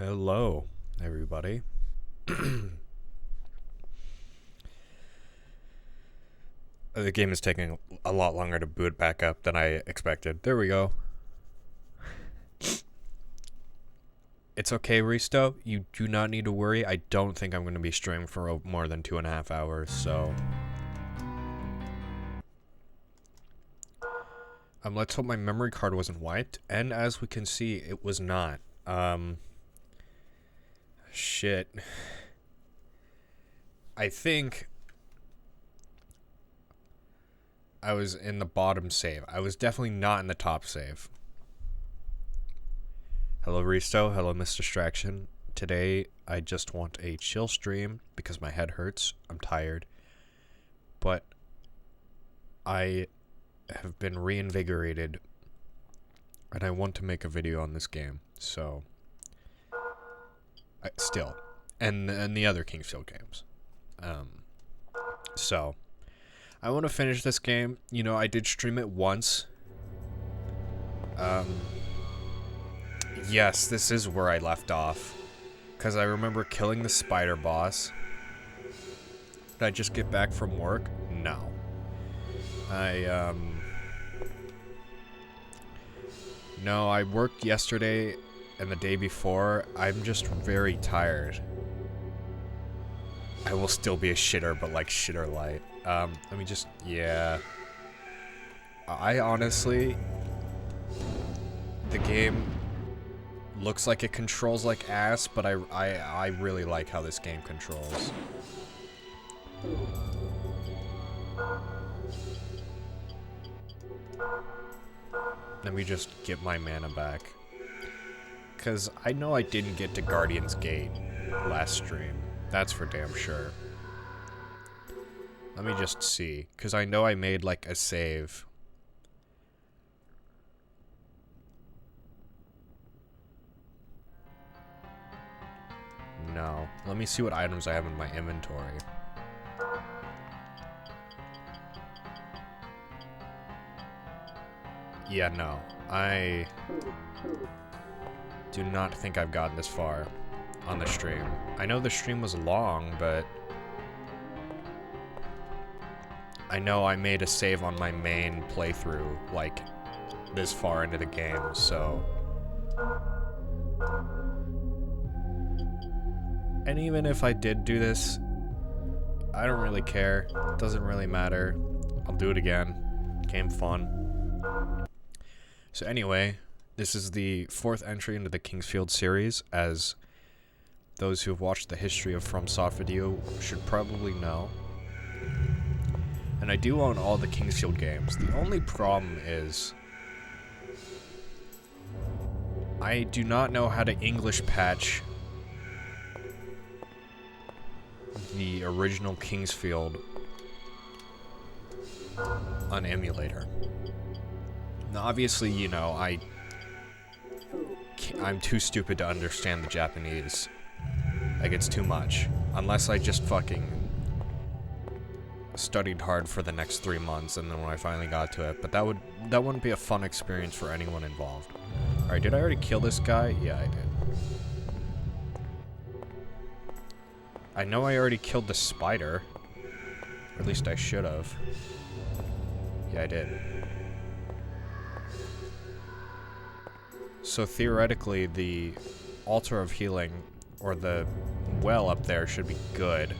Hello, everybody. The game is taking a lot longer to boot back up than I expected. There we go. It's okay, Risto. You do not need to worry. I don't think I'm going to be streaming for more than 2.5 hours, so... let's hope my memory card wasn't wiped. And as we can see, it was not. Shit. I think... I was in the bottom save. I was definitely not in the top save. Hello, Risto. Hello, Miss Distraction. Today, I just want a chill stream because my head hurts. I'm tired. But I have been reinvigorated and I want to make a video on this game. So, still. And the other Kingsfield games. So... I want to finish this game. You know, I did stream it once. Yes, this is where I left off. Because I remember killing the spider boss. Did I just get back from work? No. No, I worked yesterday and the day before. I'm just very tired. I will still be a shitter, but like shitter light. Let me just, yeah. I honestly, the game looks like it controls like ass, but I really like how this game controls. Let me just get my mana back. Because I know I didn't get to Guardian's Gate last stream. That's for damn sure. Let me just see, because I know I made, like, a save. No. Let me see what items I have in my inventory. Yeah, no. I do not think I've gotten this far on the stream. I know the stream was long, but... I know I made a save on my main playthrough, like, this far into the game, so... And even if I did do this, I don't really care. It doesn't really matter. I'll do it again. Game fun. So anyway, this is the 4th entry into the Kingsfield series, as those who have watched the history of FromSoft video should probably know. And I do own all the Kingsfield games. The only problem is I do not know how to English patch the original Kingsfield on emulator. Now, obviously, you know, I'm too stupid to understand the Japanese. Like, it's too much. Unless I just fucking studied hard for the next 3 months, and then when I finally got to it. But that wouldn't be a fun experience for anyone involved. Alright, did I already kill this guy? Yeah, I did. I know I already killed the spider. Or at least I should have. Yeah, I did. So theoretically, the altar of healing, or the well up there, should be good.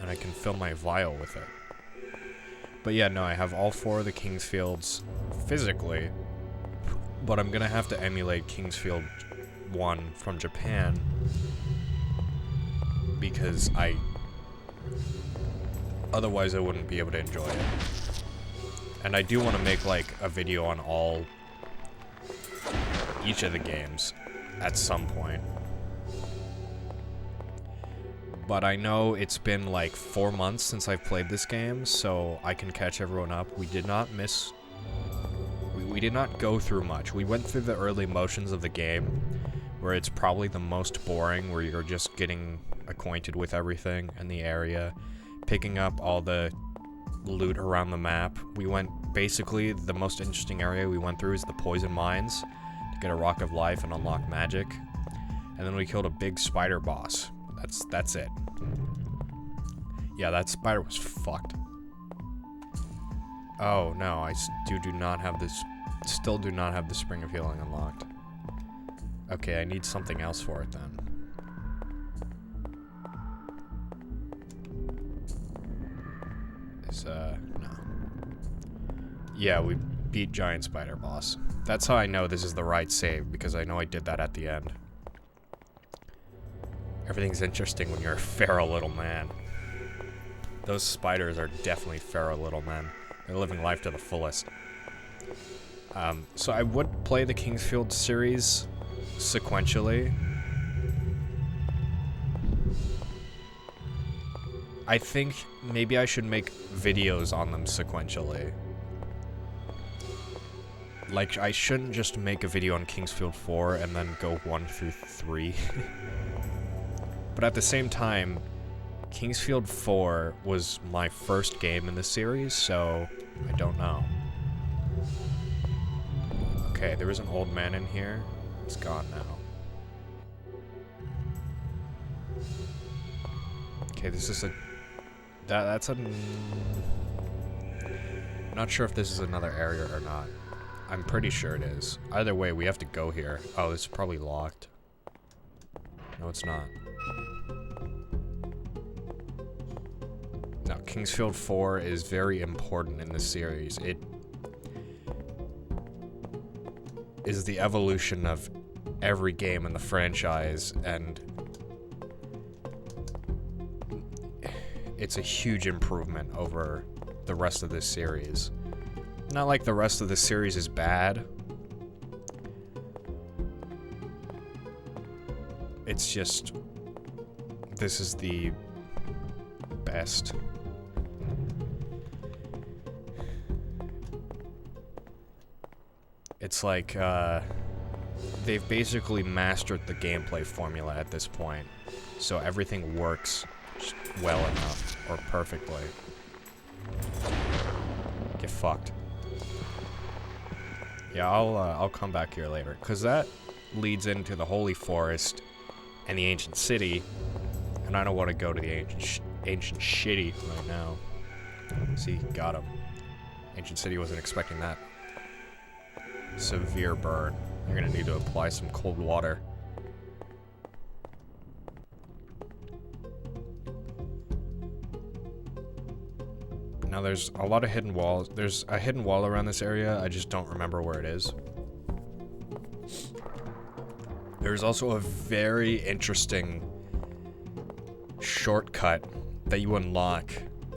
And I can fill my vial with it. But yeah, no, I have all 4 of the Kingsfields physically, but I'm gonna have to emulate Kingsfield 1 from Japan because otherwise I wouldn't be able to enjoy it. And I do want to make like a video on each of the games at some point. But I know it's been like 4 months since I've played this game, so I can catch everyone up. We did not miss... We did not go through much. We went through the early motions of the game, where it's probably the most boring, where you're just getting acquainted with everything in the area, picking up all the loot around the map. We went... Basically, the most interesting area we went through is the poison mines. to get a Rock of Life and unlock magic. And then we killed a big spider boss. That's it. Yeah, that spider was fucked. Oh no, I do not have this. Still do not have the Spring of Healing unlocked. Okay, I need something else for it then. No. Yeah, we beat Giant Spider Boss. That's how I know this is the right save, because I know I did that at the end. Everything's interesting when you're a feral little man. Those spiders are definitely feral little men. They're living life to the fullest. So I would play the Kingsfield series sequentially. I think maybe I should make videos on them sequentially. Like, I shouldn't just make a video on Kingsfield 4 and then go 1 through 3. But at the same time, Kingsfield 4 was my first game in the series, so I don't know. Okay, there was an old man in here. It's gone now. Okay, this is a... That's a... I'm not sure if this is another area or not. I'm pretty sure it is. Either way, we have to go here. Oh, this is probably locked. No, it's not. Now, Kingsfield 4 is very important in this series. It is the evolution of every game in the franchise, and it's a huge improvement over the rest of this series. Not like the rest of the series is bad. It's just, this is the best. It's like, they've basically mastered the gameplay formula at this point, so everything works well enough, or perfectly. Get fucked. Yeah, I'll come back here later, because that leads into the Holy Forest and the Ancient City, and I don't want to go to the Ancient Shitty right now. See, got him. Ancient City wasn't expecting that. Severe burn. You're gonna need to apply some cold water. Now there's a lot of hidden walls. There's a hidden wall around this area. I just don't remember where it is. There's also a very interesting shortcut that you unlock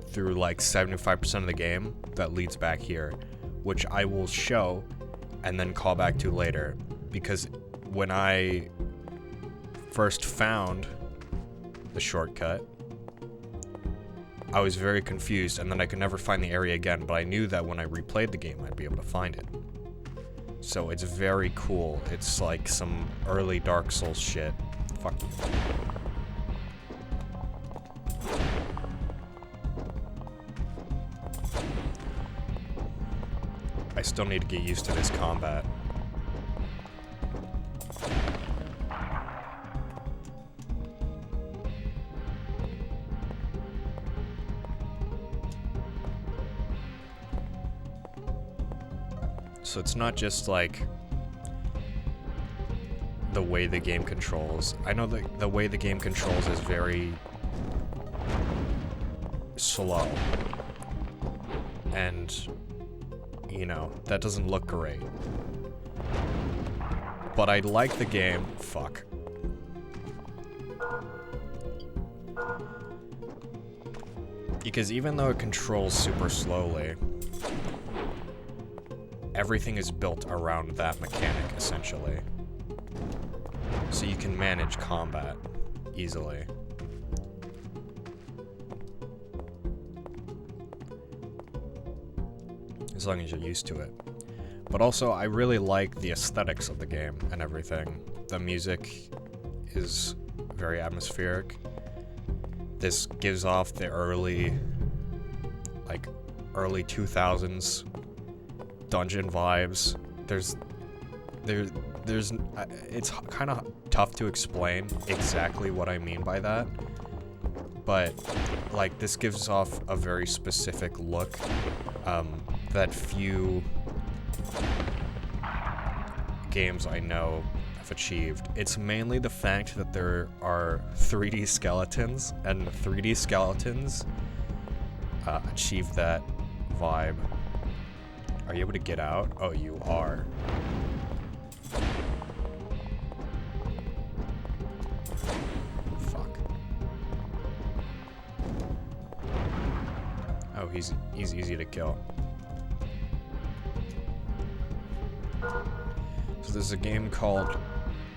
through like 75% of the game that leads back here, which I will show and then call back to later, because when I first found the shortcut, I was very confused, and then I could never find the area again, but I knew that when I replayed the game, I'd be able to find it. So it's very cool. It's like some early Dark Souls shit. Fuck you. I still need to get used to this combat. So it's not just like the way the game controls. I know that the way the game controls is very slow. And, you know, that doesn't look great. But I like the game. Fuck. Because even though it controls super slowly, everything is built around that mechanic, essentially. So you can manage combat easily. As long as you're used to it. But also, I really like the aesthetics of the game and everything. The music is very atmospheric. This gives off the early 2000s dungeon vibes. it's kind of tough to explain exactly what I mean by that, but like this gives off a very specific look that few games I know have achieved. It's mainly the fact that there are 3D skeletons, and 3D skeletons achieve that vibe. Are you able to get out? Oh, you are. Fuck. Oh, he's easy to kill. So there's a game called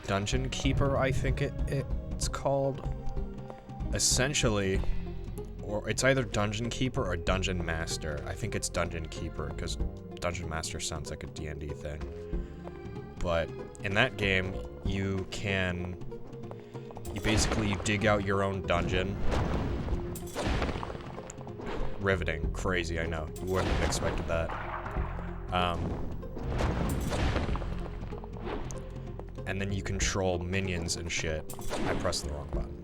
Dungeon Keeper, I think it's called. Essentially, or it's either Dungeon Keeper or Dungeon Master. I think it's Dungeon Keeper, because Dungeon Master sounds like a D&D thing. But in that game, you basically dig out your own dungeon. Riveting. Crazy, I know. You wouldn't have expected that. And then you control minions and shit. I pressed the wrong button.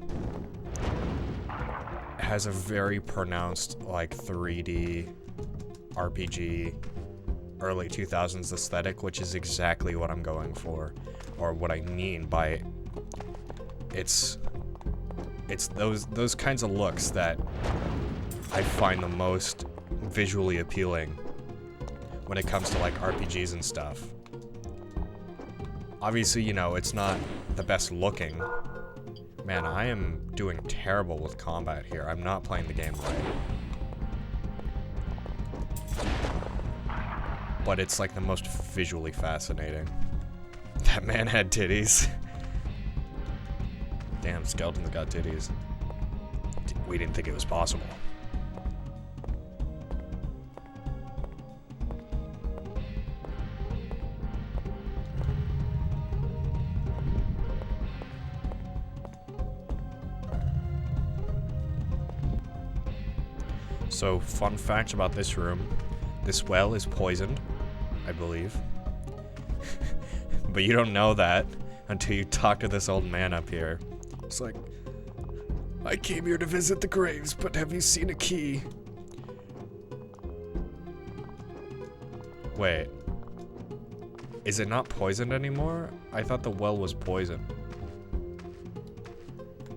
It has a very pronounced, like, 3D RPG, early 2000s aesthetic, which is exactly what I'm going for, or what I mean by it's those kinds of looks that I find the most visually appealing when it comes to like RPGs and stuff. Obviously, you know, it's not the best looking. Man, I am doing terrible with combat here. I'm not playing the game right. But it's like the most visually fascinating. That man had titties. Damn, skeletons got titties. We didn't think it was possible. So, fun fact about this room. This well is poisoned, I believe. But you don't know that until you talk to this old man up here. It's like, I came here to visit the graves, but have you seen a key? Wait. Is it not poisoned anymore? I thought the well was poisoned.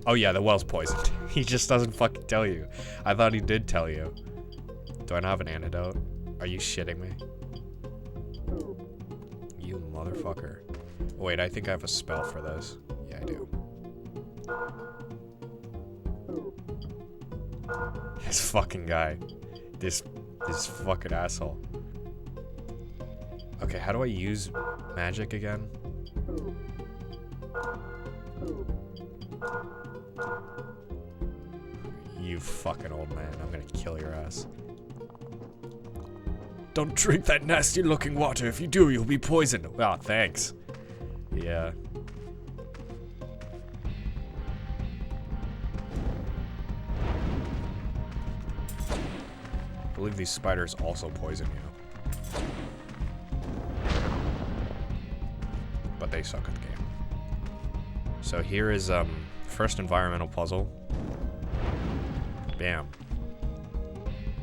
Oh yeah, the well's poisoned. He just doesn't fucking tell you. I thought he did tell you. Do I not have an antidote? Are you shitting me? You motherfucker. Wait, I think I have a spell for this. Yeah, I do. This fucking guy. This fucking asshole. Okay, how do I use magic again? You fucking old man, I'm gonna kill your ass. Don't drink that nasty looking water. If you do, you'll be poisoned. Oh, thanks. Yeah. I believe these spiders also poison you. But they suck at the game. So here is first environmental puzzle. Bam.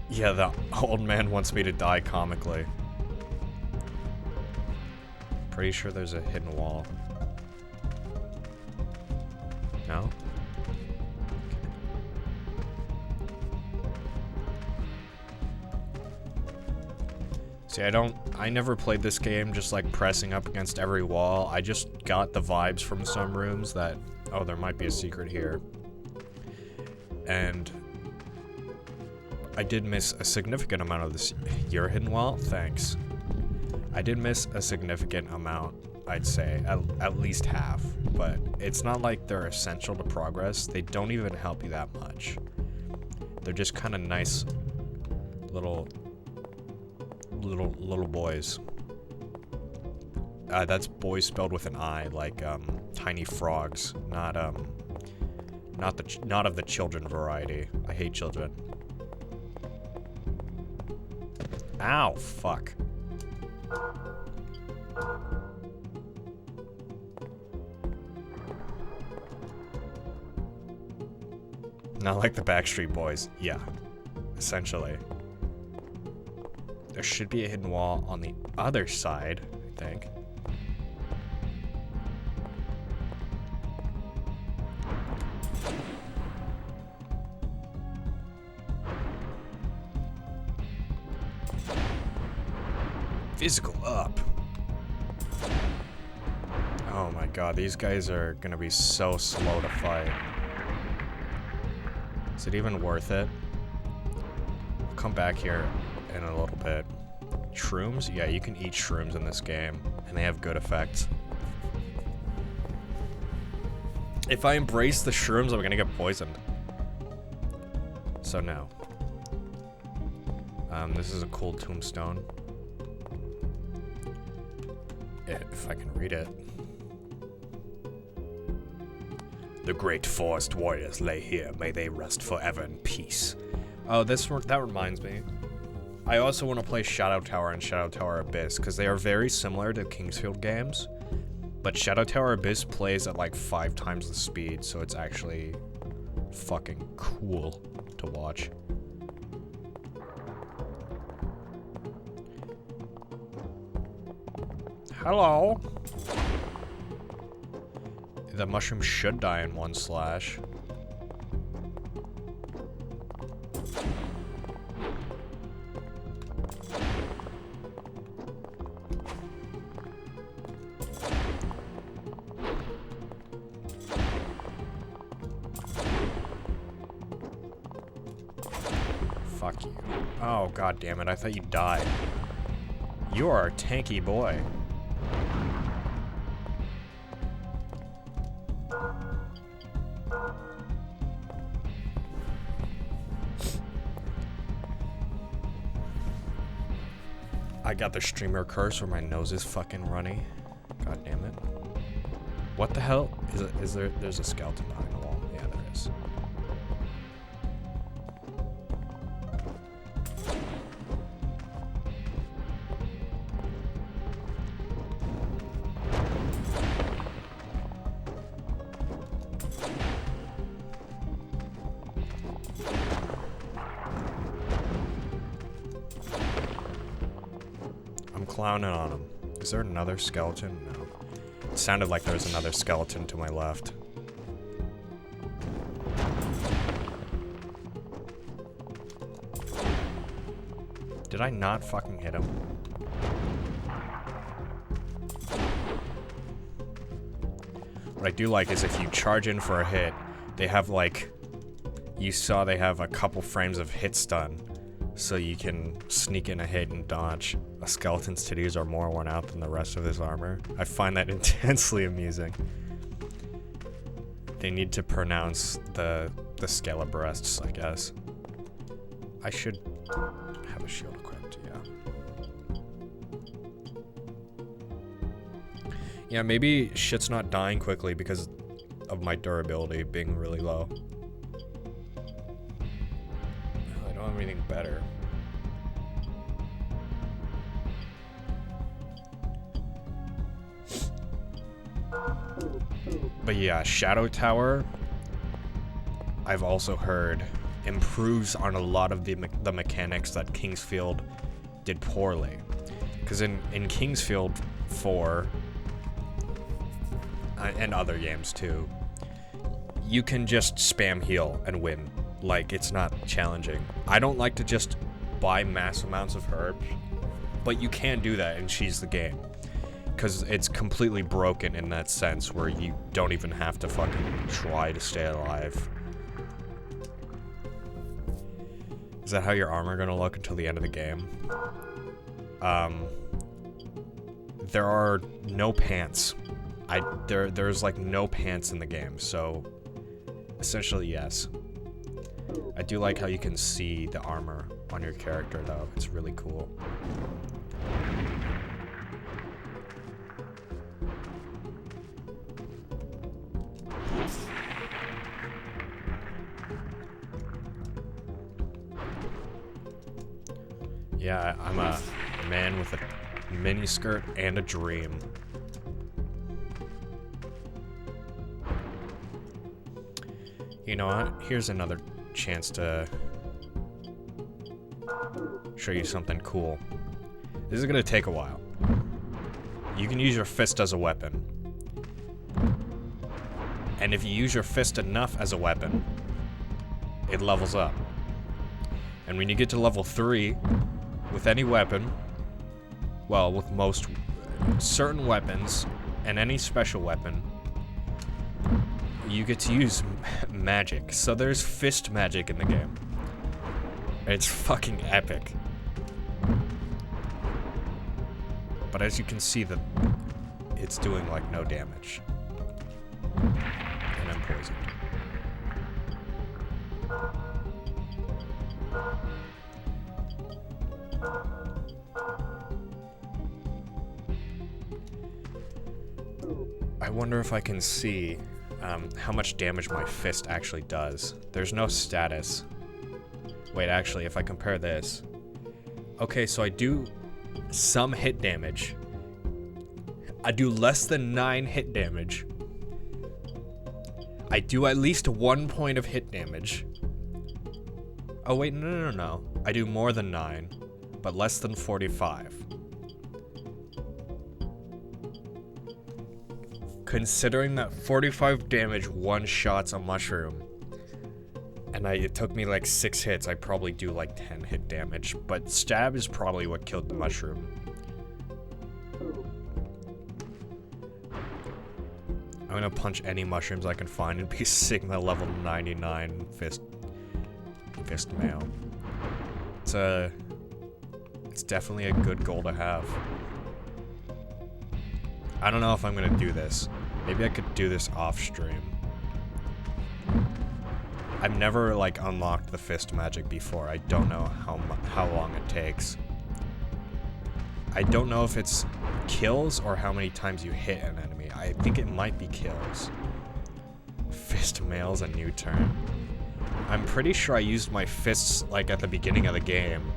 Yeah, the old man wants me to die comically. Pretty sure there's a hidden wall. No? Okay. See, I never played this game just like pressing up against every wall. I just got the vibes from some rooms that, oh, there might be a secret here. And I did miss a significant amount of this. Your hidden wall? Thanks. I did miss a significant amount, I'd say. At least half. But it's not like they're essential to progress. They don't even help you that much. They're just kind of nice little boys. That's boys spelled with an I, like tiny frogs, not of the children variety. I hate children. Ow, fuck. Not like the Backstreet Boys. Yeah, essentially. There should be a hidden wall on the other side, I think. Physical up. Oh my god, these guys are gonna be so slow to fight. Is it even worth it? I'll come back here in a little bit. Shrooms? Yeah, you can eat shrooms in this game, and they have good effects. If I embrace the shrooms, I'm gonna get poisoned. So no. This is a cool tombstone. If I can read it. The great forest warriors lay here. May they rest forever in peace. Oh, that reminds me. I also want to play Shadow Tower and Shadow Tower Abyss because they are very similar to Kingsfield games. But Shadow Tower Abyss plays at like 5 times the speed, so it's actually fucking cool to watch. Hello. The mushroom should die in 1 slash. Fuck you. Oh, god damn it. I thought you died. You are a tanky boy. I got the streamer curse where my nose is fucking runny. God damn it. What the hell? Is there? There's a skeleton behind the wall. Yeah, there is. Clowning on him. Is there another skeleton? No. It sounded like there was another skeleton to my left. Did I not fucking hit him? What I do like is if you charge in for a hit, they have like... You saw they have a couple frames of hit stun. So you can sneak in a hit and dodge. A skeleton's titties are more worn out than the rest of his armor. I find that intensely amusing. They need to pronounce the scale of breasts, I guess. I should have a shield equipped, yeah. Yeah, maybe shit's not dying quickly because of my durability being really low. I don't have anything better. But yeah, Shadow Tower, I've also heard, improves on a lot of the mechanics that Kingsfield did poorly. Because in Kingsfield 4, and other games too, you can just spam heal and win. Like, it's not challenging. I don't like to just buy mass amounts of herbs, but you can do that and cheese the game. Because it's completely broken in that sense, where you don't even have to fucking try to stay alive. Is that how your armor gonna look until the end of the game? There are no pants. There's like no pants in the game, so essentially yes. I do like how you can see the armor on your character though. It's really cool. Yeah, I'm a man with a miniskirt and a dream. You know what? Here's another chance to show you something cool. This is gonna take a while. You can use your fist as a weapon. And if you use your fist enough as a weapon, it levels up. And when you get to level 3, with any weapon, well, with most certain weapons and any special weapon, you get to use magic. So there's fist magic in the game. It's fucking epic. But as you can see, it's doing like no damage. And I'm poisoned. I wonder if I can see how much damage my fist actually does. There's no status. Wait, actually, if I compare this. Okay, so I do some hit damage. I do less than 9 hit damage. I do at least 1 point of hit damage. Oh wait, no. I do more than 9, but less than 45. Considering that 45 damage one-shots a mushroom, and it took me like 6 hits, I probably do like 10 hit damage, but stab is probably what killed the mushroom. I'm gonna punch any mushrooms I can find and be Sigma level 99 fist male. It's definitely a good goal to have. I don't know if I'm gonna do this. Maybe I could do this off stream. I've never like unlocked the fist magic before. I don't know how long it takes. I don't know if it's kills or how many times you hit an enemy. I think it might be kills. Fist mail's a new term. I'm pretty sure I used my fists like at the beginning of the game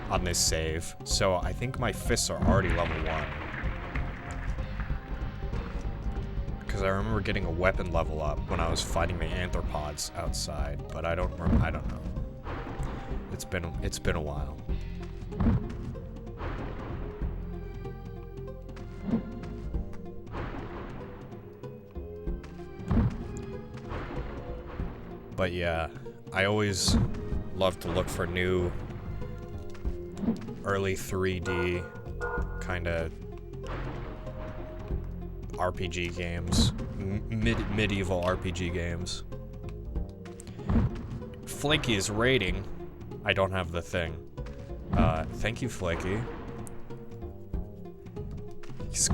on this save, so I think my fists are already level 1. Because I remember getting a weapon level up when I was fighting the arthropods outside, but I don't know. It's been a while. But yeah, I always love to look for new early 3D kind of RPG games, medieval RPG games. Flaky is raiding. I don't have the thing. Thank you, Flaky. He's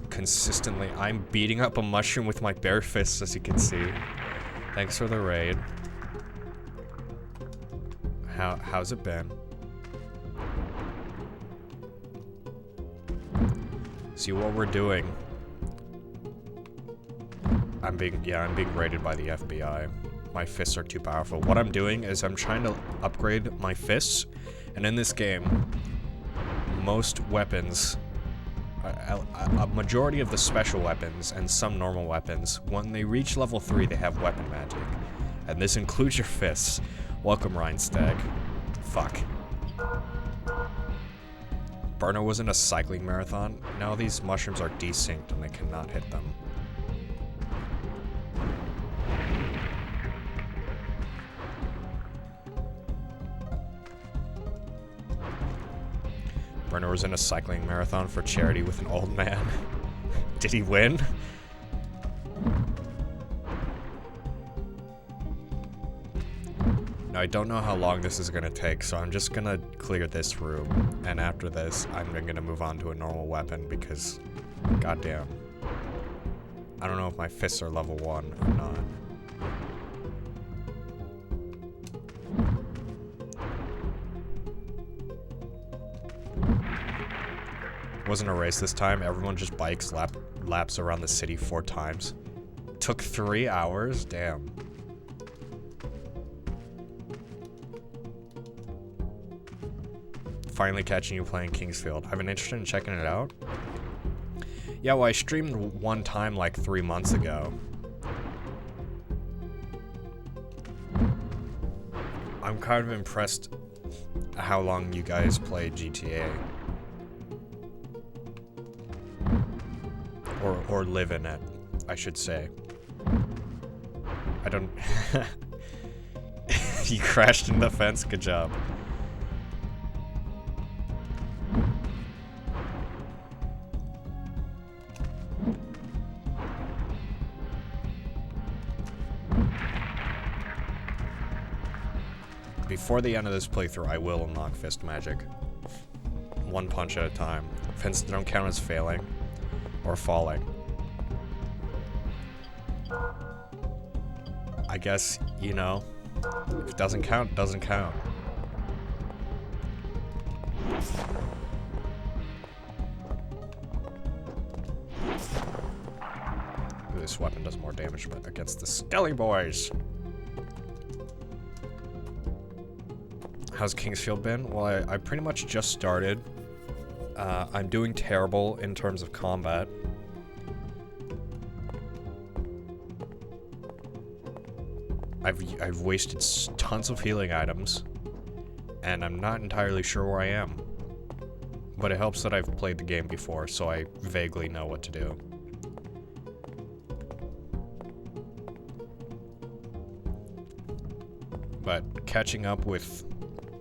consistently. I'm beating up a mushroom with my bare fists, as you can see. Thanks for the raid. How's it been? See what we're doing. I'm being raided by the FBI. My fists are too powerful. What I'm doing is I'm trying to upgrade my fists, and in this game, most weapons, a majority of the special weapons and some normal weapons, when they reach level 3, they have weapon magic. And this includes your fists. Welcome, Rhinestag. Fuck. Burner was in a cycling marathon. Now these mushrooms are desynced and they cannot hit them. Burner was in a cycling marathon for charity with an old man. Did he win? Now, I don't know how long this is gonna take, so I'm just gonna clear this room. And after this, I'm gonna move on to a normal weapon because, goddamn. I don't know if my fists are level 1 or not. Wasn't a race this time. Everyone just bikes laps around the city 4 times. Took 3 hours? Damn. Finally catching you playing Kingsfield. I've been interested in checking it out. Yeah, well, I streamed one time like 3 months ago. I'm kind of impressed how long you guys play GTA. Or live in it, I should say. I don't... You crashed in the fence, good job. Before the end of this playthrough, I will unlock Fist Magic. One punch at a time. Fences don't count as failing or falling. I guess, you know, if it doesn't count, it doesn't count. This weapon does more damage against the Skelly boys. How's Kingsfield been? Well, I pretty much just started. I'm doing terrible in terms of combat. I've wasted tons of healing items, and I'm not entirely sure where I am. But it helps that I've played the game before, so I vaguely know what to do. But catching up with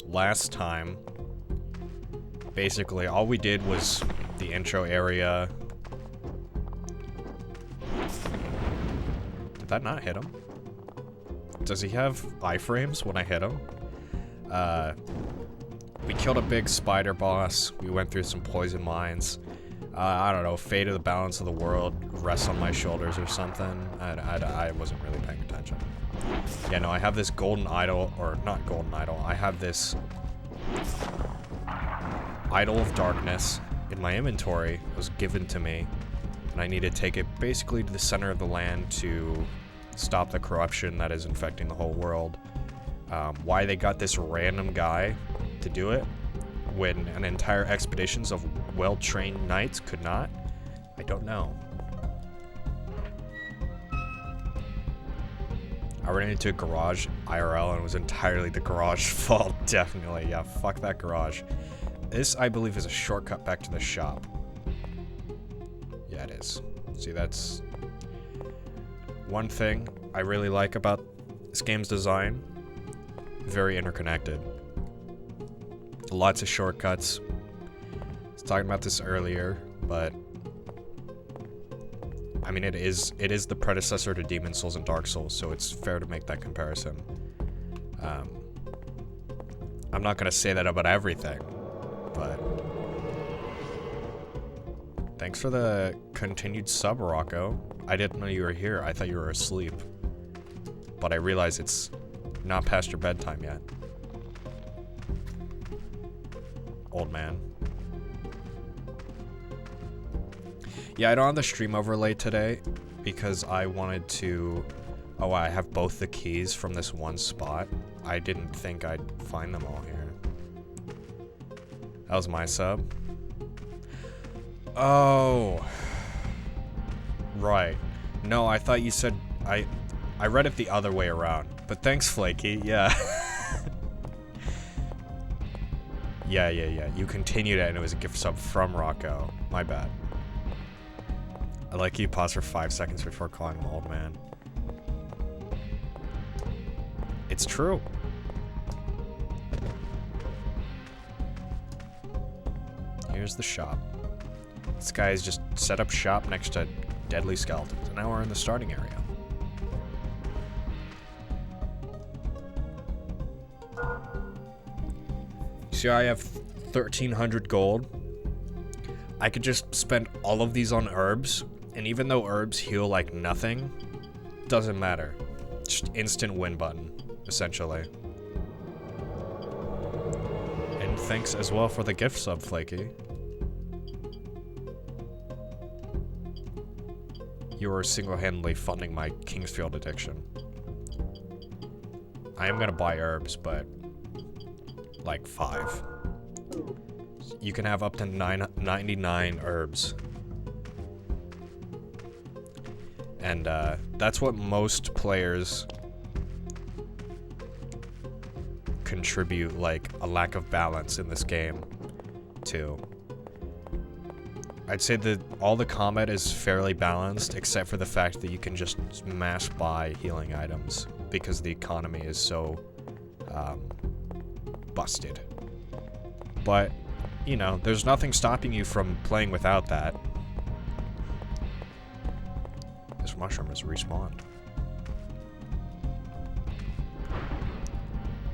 last time, basically all we did was the intro area. Did that not hit him? Does he have iframes when I hit him? We killed a big spider boss. We went through some poison mines. I don't know, fate of the balance of the world rests on my shoulders or something. I wasn't really paying attention. Yeah, no, I have this golden idol, or not golden idol, I have this idol of darkness in my inventory. It was given to me, and I need to take it basically to the center of the land to stop the corruption that is infecting the whole world. Why they got this random guy to do it when an entire expeditions of well-trained knights could not, I don't know. I ran into a garage IRL and it was entirely the garage fault, definitely. Yeah, fuck that garage. This, I believe, is a shortcut back to the shop. Yeah, it is. See, that's one thing I really like about this game's design. Very interconnected. Lots of shortcuts. I was talking about this earlier, but I mean, it is the predecessor to Demon's Souls and Dark Souls, so it's fair to make that comparison. I'm not gonna say that about everything, but thanks for the continued sub, Rocco. I didn't know you were here. I thought you were asleep, but I realize it's not past your bedtime yet. Old man. Yeah, I don't have the stream overlay today because I wanted to... Oh, I have both the keys from this one spot. I didn't think I'd find them all here. That was my sub. Oh. Right. No, I thought you said... I read it the other way around. But thanks, Flaky. Yeah. Yeah. You continued it and it was a gift sub from Rocco. My bad. I like you paused for 5 seconds before calling him old man. It's true. Here's the shop. This guy has just set up shop next to deadly skeletons, and now we're in the starting area. See, I have 1,300 gold. I could just spend all of these on herbs, and even though herbs heal like nothing, doesn't matter. Just instant win button, essentially. And thanks as well for the gift sub, Flaky. You are single-handedly funding my Kingsfield addiction. I am gonna buy herbs, but like 5. You can have up to 99 herbs. And that's what most players contribute, like, a lack of balance in this game, too. I'd say that all the combat is fairly balanced, except for the fact that you can just mass buy healing items, because the economy is so, busted. But, you know, there's nothing stopping you from playing without that. This mushroom has respawned.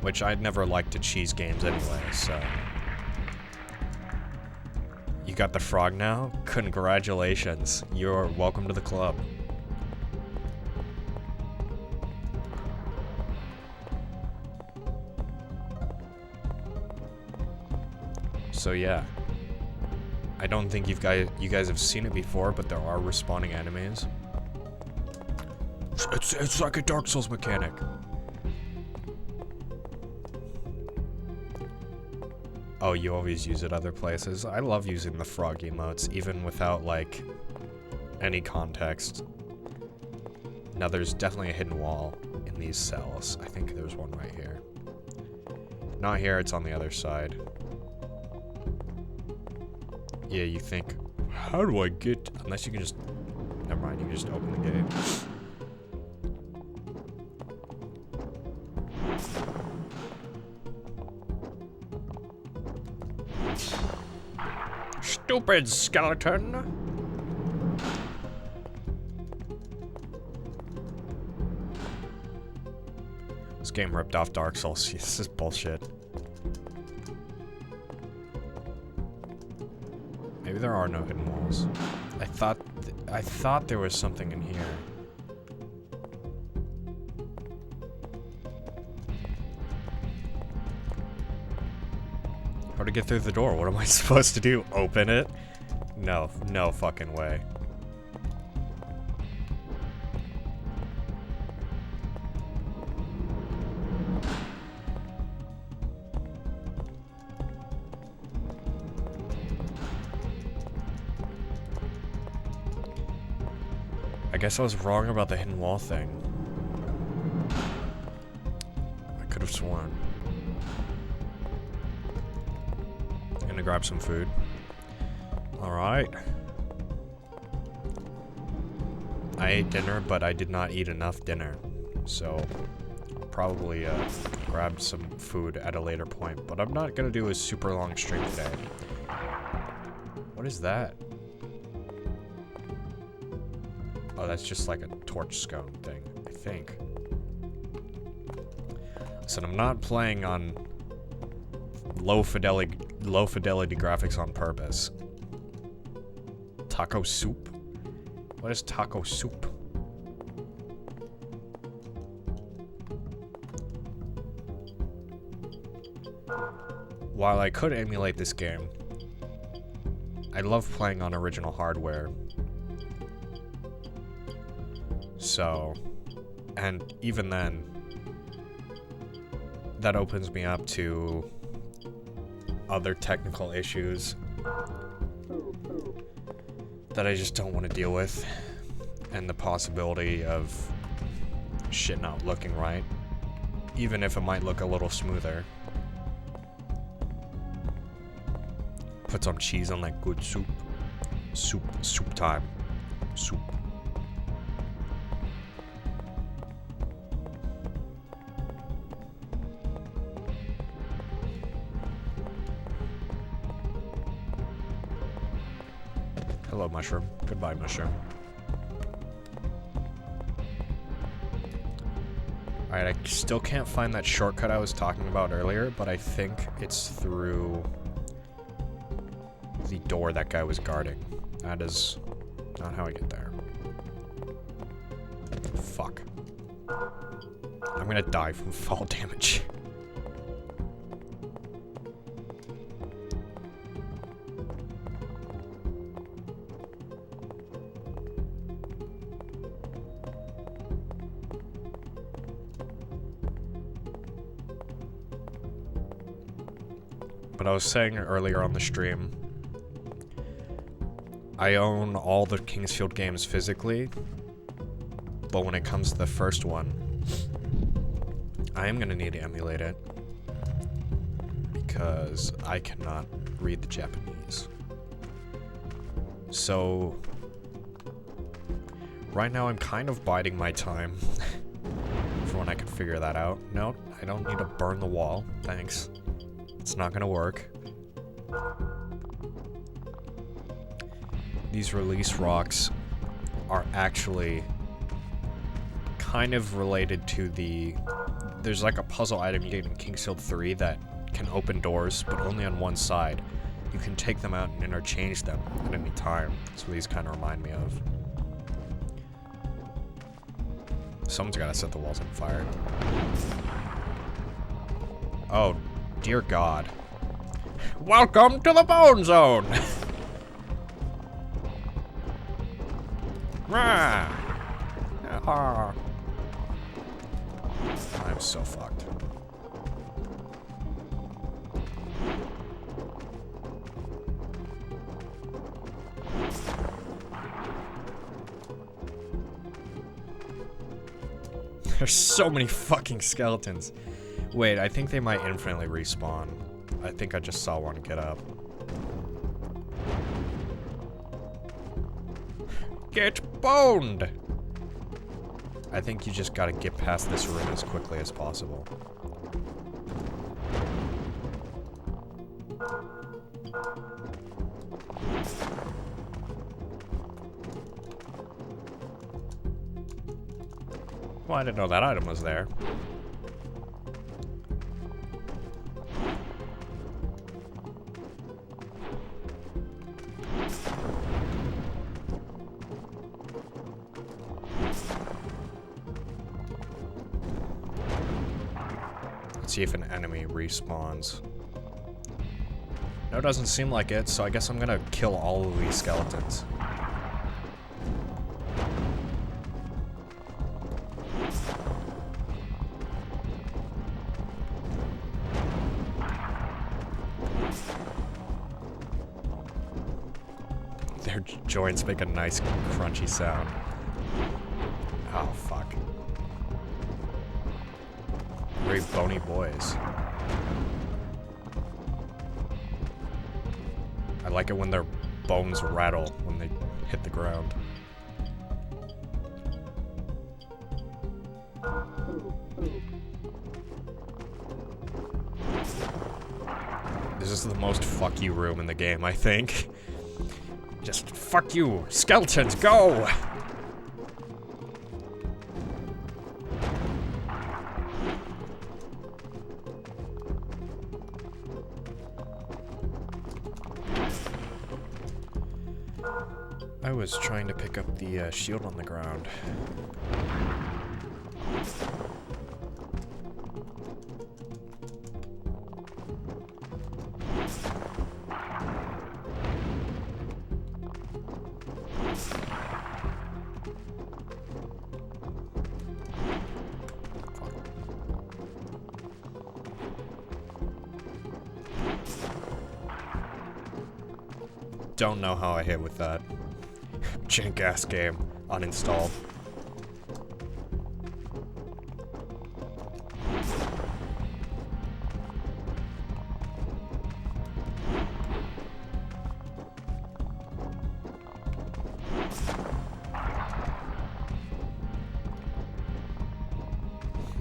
Which I'd never liked to cheese games anyway, so... You got the frog now? Congratulations. You're welcome to the club. So yeah. I don't think you guys have seen it before, but there are respawning enemies. It's like a Dark Souls mechanic. Oh, you always use it other places. I love using the frog emotes, even without, like, any context. Now, there's definitely a hidden wall in these cells. I think there's one right here. Not here, it's on the other side. Yeah, you think, how do I get... Unless you can just... Never mind, you can just open the gate. Stupid skeleton! This game ripped off Dark Souls. This is bullshit. Maybe there are no hidden walls. I thought there was something in here. How to get through the door? What am I supposed to do? Open it? No, no fucking way. I guess I was wrong about the hidden wall thing. I could have sworn. Gonna grab some food. Alright. I ate dinner, but I did not eat enough dinner. So, I'll probably grab some food at a later point. But I'm not gonna do a super long stream today. What is that? Oh, that's just like a torch scone thing, I think. Listen, I'm not playing on low fidelity graphics on purpose. Taco soup? What is taco soup? While I could emulate this game, I love playing on original hardware. So, and even then, that opens me up to other technical issues that I just don't want to deal with, and the possibility of shit not looking right, even if it might look a little smoother. Put some cheese on that good soup. Soup time. Soup. Hello, mushroom. Goodbye, mushroom. Alright, I still can't find that shortcut I was talking about earlier, but I think it's through the door that guy was guarding. That is not how I get there. Fuck. I'm gonna die from fall damage. But I was saying earlier on the stream, I own all the Kingsfield games physically, but when it comes to the first one, I am gonna need to emulate it. because I cannot read the Japanese. So, right now I'm kind of biding my time for when I can figure that out. No, I don't need to burn the wall. Thanks. It's not gonna work. These release rocks are actually kind of related to there's like a puzzle item you get in King's Hill 3 that can open doors, but only on one side. You can take them out and interchange them at any time. That's what these kind of remind me of. Someone's gotta set the walls on fire. Oh, dear God. Welcome to the Bone Zone! Rah! Ah. I'm so fucked. There's so many fucking skeletons. Wait, I think they might infinitely respawn. I think I just saw one get up. Get boned! I think you just gotta get past this room as quickly as possible. Well, I didn't know that item was there. Let's see if an enemy respawns. No, it doesn't seem like it, so I guess I'm gonna kill all of these skeletons. Their joints make a nice crunchy sound. Oh, fuck. Very bony boys. I like it when their bones rattle when they hit the ground. This is the most fuck you room in the game, I think. Just fuck you, skeletons, go! I was trying to pick up the shield on the ground. Don't know how I hit with that. Jank ass game. Uninstalled.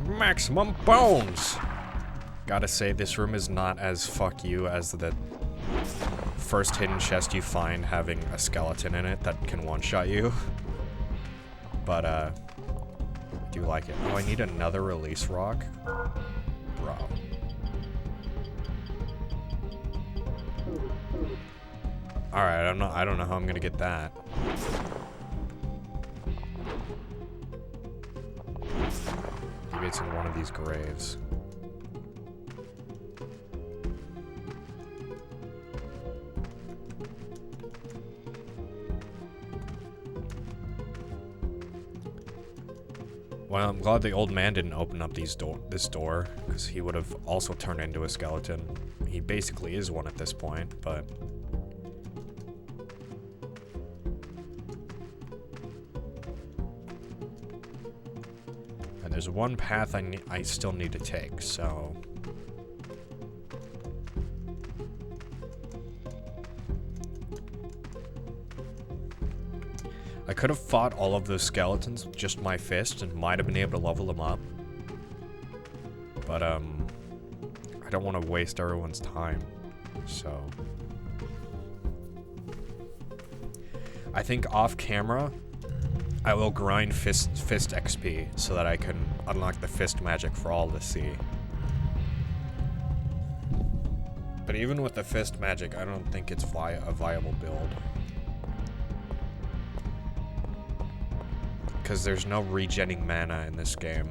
Maximum bones! Gotta say, this room is not as fuck you as the first hidden chest you find having a skeleton in it that can one-shot you. But, I do like it. Oh, I need another release rock? Bro. Alright, I don't know how I'm gonna get that. Maybe it's in one of these graves. Well, I'm glad the old man didn't open up this door, because he would have also turned into a skeleton. He basically is one at this point, but... And there's one path I still need to take, so... I could have fought all of those skeletons with just my fist and might have been able to level them up. But, I don't want to waste everyone's time, so... I think off camera, I will grind fist XP so that I can unlock the fist magic for all to see. But even with the fist magic, I don't think it's a viable build. Because there's no regenning mana in this game.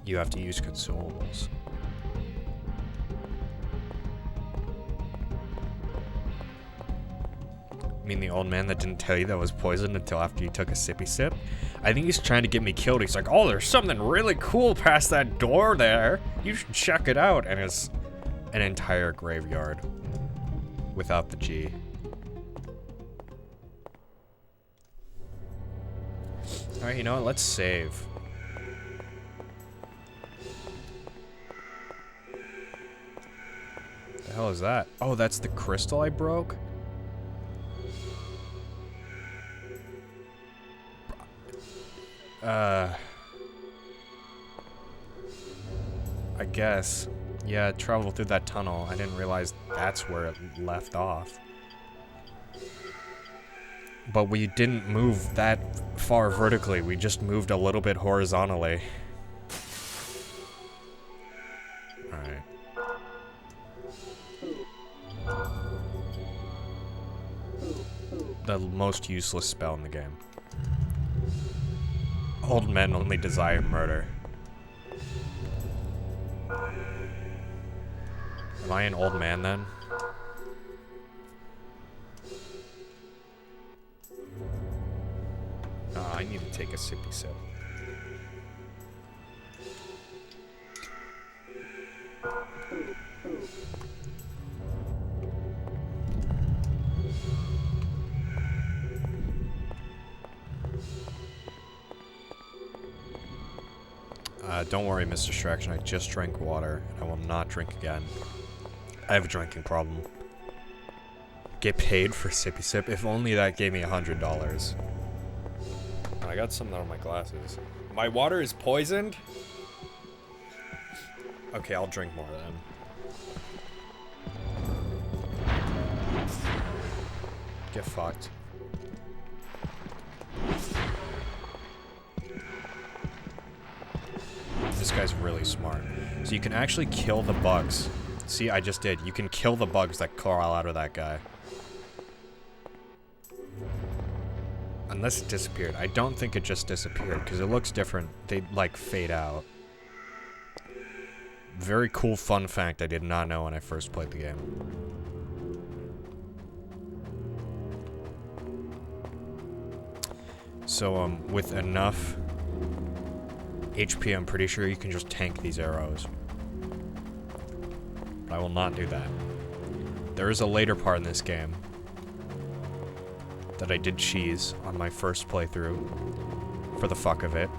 You have to use consumables. I mean, the old man that didn't tell you that was poisoned until after you took a sippy sip? I think he's trying to get me killed. He's like, oh, there's something really cool past that door there. You should check it out. And it's an entire graveyard without the G. Alright, you know what? Let's save. The hell is that? Oh, that's the crystal I broke? I guess. Yeah, travel through that tunnel. I didn't realize that's where it left off. But we didn't move that far vertically. We just moved a little bit horizontally. Alright. The most useless spell in the game. Old men only desire murder. Am I an old man then? I need to take a sippy sip. Don't worry, Mr. Distraction. I just drank water, and I will not drink again. I have a drinking problem. Get paid for sippy sip? If only that gave me $100. I got some on my glasses. My water is poisoned? Okay, I'll drink more then. Get fucked. This guy's really smart. So you can actually kill the bugs. See, I just did. You can kill the bugs that crawl out of that guy. Unless it disappeared. I don't think it just disappeared, because it looks different. They, like, fade out. Very cool fun fact I did not know when I first played the game. So, with enough HP, I'm pretty sure you can just tank these arrows. But I will not do that. There is a later part in this game that I did cheese on my first playthrough for the fuck of it.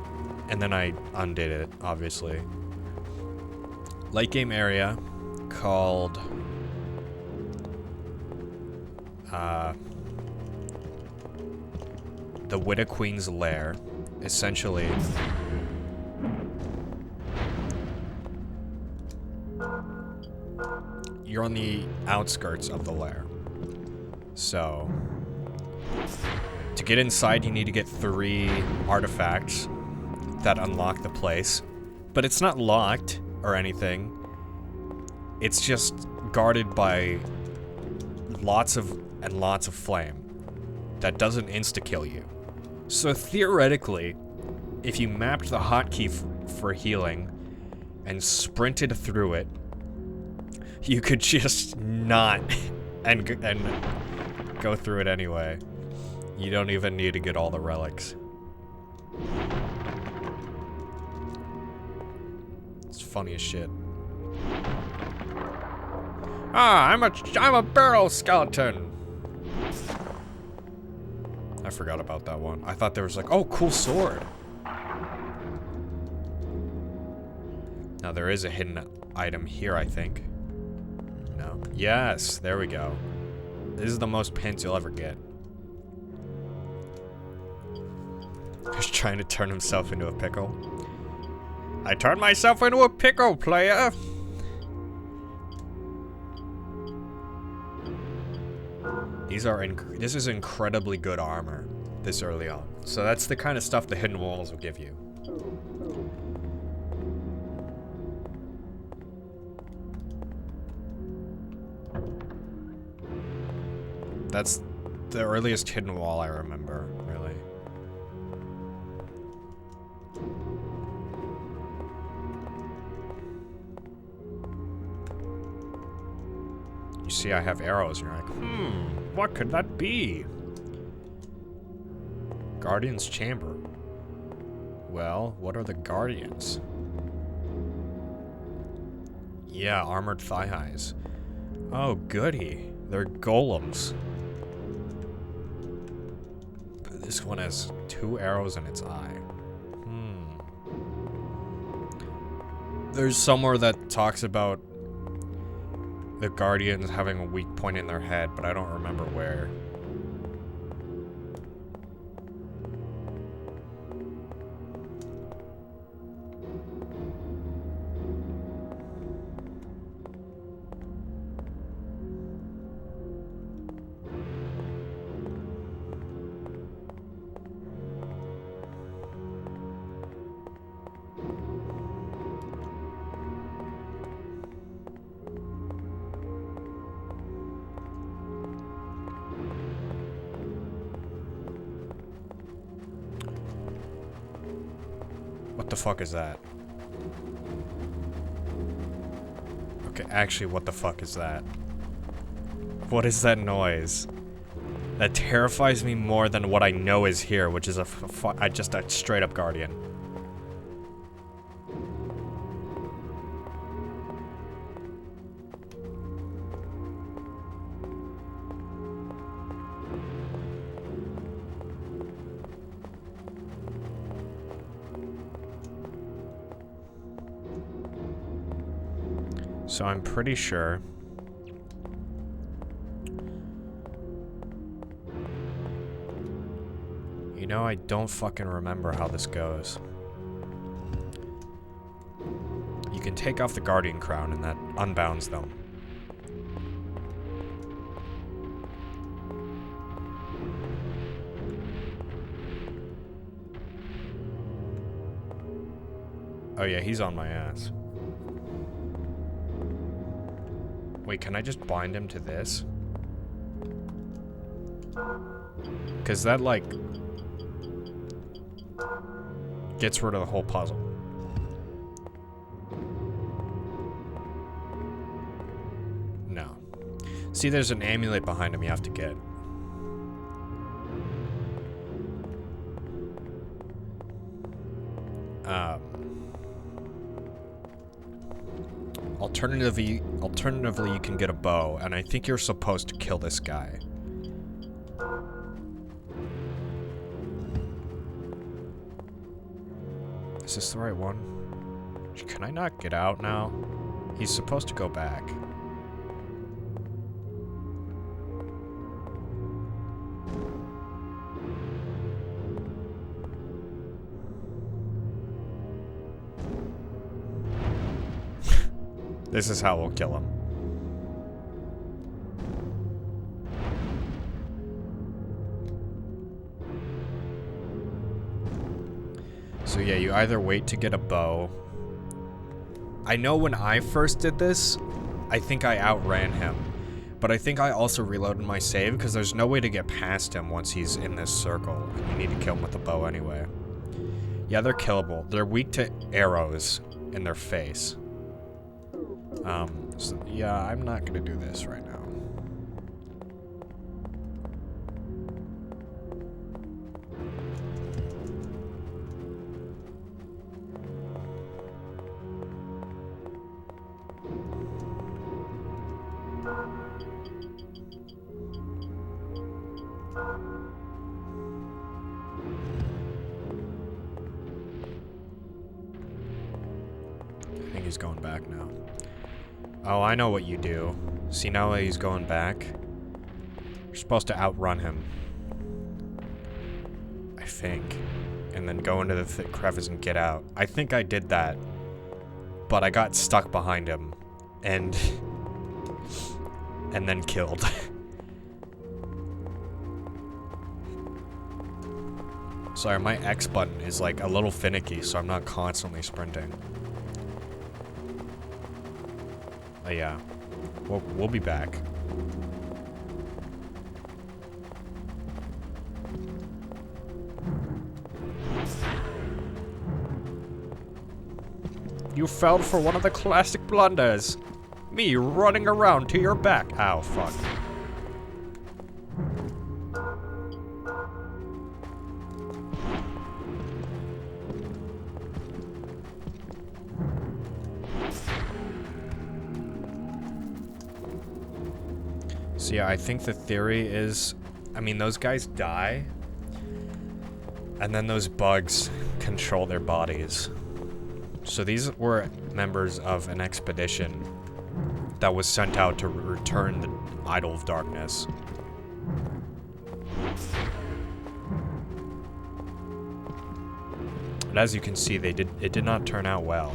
And then I undid it, obviously. Late game area called the Widow Queen's Lair. Essentially, you're on the outskirts of the lair. So, to get inside, you need to get 3 artifacts that unlock the place. But it's not locked or anything. It's just guarded by lots of flame that doesn't insta-kill you. So theoretically, if you mapped the hotkey for healing and sprinted through it, you could just not and go through it anyway. You don't even need to get all the relics. It's funny as shit. Ah, I'm a barrel skeleton. I forgot about that one. I thought there was like, oh, cool sword. Now there is a hidden item here, I think. No. Yes, there we go. This is the most pins you'll ever get. He's trying to turn himself into a pickle. I turned myself into a pickle, player! This is incredibly good armor this early on. So that's the kind of stuff the hidden walls will give you. That's the earliest hidden wall I remember, really. You see I have arrows and you're like, what could that be? Guardian's Chamber. Well, what are the Guardians? Yeah, armored thigh highs. Oh, goody. They're golems. This one has 2 arrows in its eye. There's somewhere that talks about the Guardians having a weak point in their head, but I don't remember where. What the fuck is that? Okay, actually, what the fuck is that? What is that noise? That terrifies me more than what I know is here, which is just a straight up Guardian. So I'm pretty sure you know, I don't fucking remember how this goes. You can take off the Guardian crown and that unbounds them. Oh yeah, he's on my ass. Wait, can I just bind him to this? Because that, like, gets rid of the whole puzzle. No. See, there's an amulet behind him you have to get. Alternatively, you can get a bow, and I think you're supposed to kill this guy. Is this the right one? Can I not get out now? He's supposed to go back. This is how we'll kill him. So yeah, you either wait to get a bow. I know when I first did this, I think I outran him. But I think I also reloaded my save because there's no way to get past him once he's in this circle. You need to kill him with the bow anyway. Yeah, they're killable. They're weak to arrows in their face. So, yeah, I'm not gonna do this right now. I think he's going back now. Oh, I know what you do. See, now that he's going back, you're supposed to outrun him. I think. and then go into the crevice and get out. I think I did that, but I got stuck behind him, and then killed. Sorry, my X button is like a little finicky, so I'm not constantly sprinting. Yeah, we'll be back. You fell for one of the classic blunders. Me running around to your back. Ow, fuck. So yeah, I think the theory is, I mean, those guys die, and then those bugs control their bodies. So these were members of an expedition that was sent out to return the Idol of Darkness. But as you can see, it did not turn out well.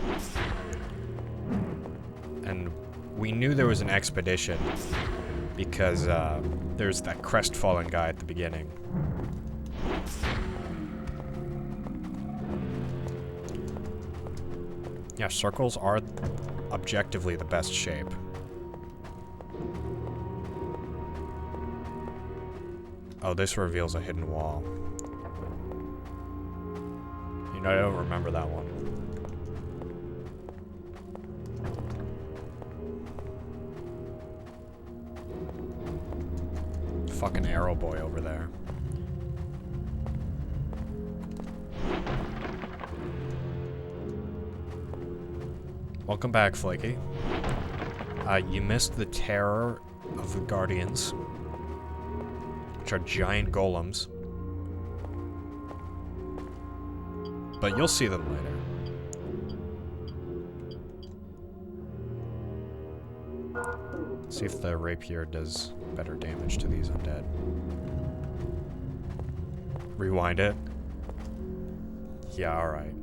And we knew there was an expedition because there's that crestfallen guy at the beginning. Yeah, circles are objectively the best shape. Oh, this reveals a hidden wall. You know, I don't remember that one. Fucking arrow boy over there. Welcome back, Flaky. You missed the terror of the Guardians, which are giant golems. But you'll see them later. See if the rapier does better damage to these undead. Rewind it. Yeah, alright.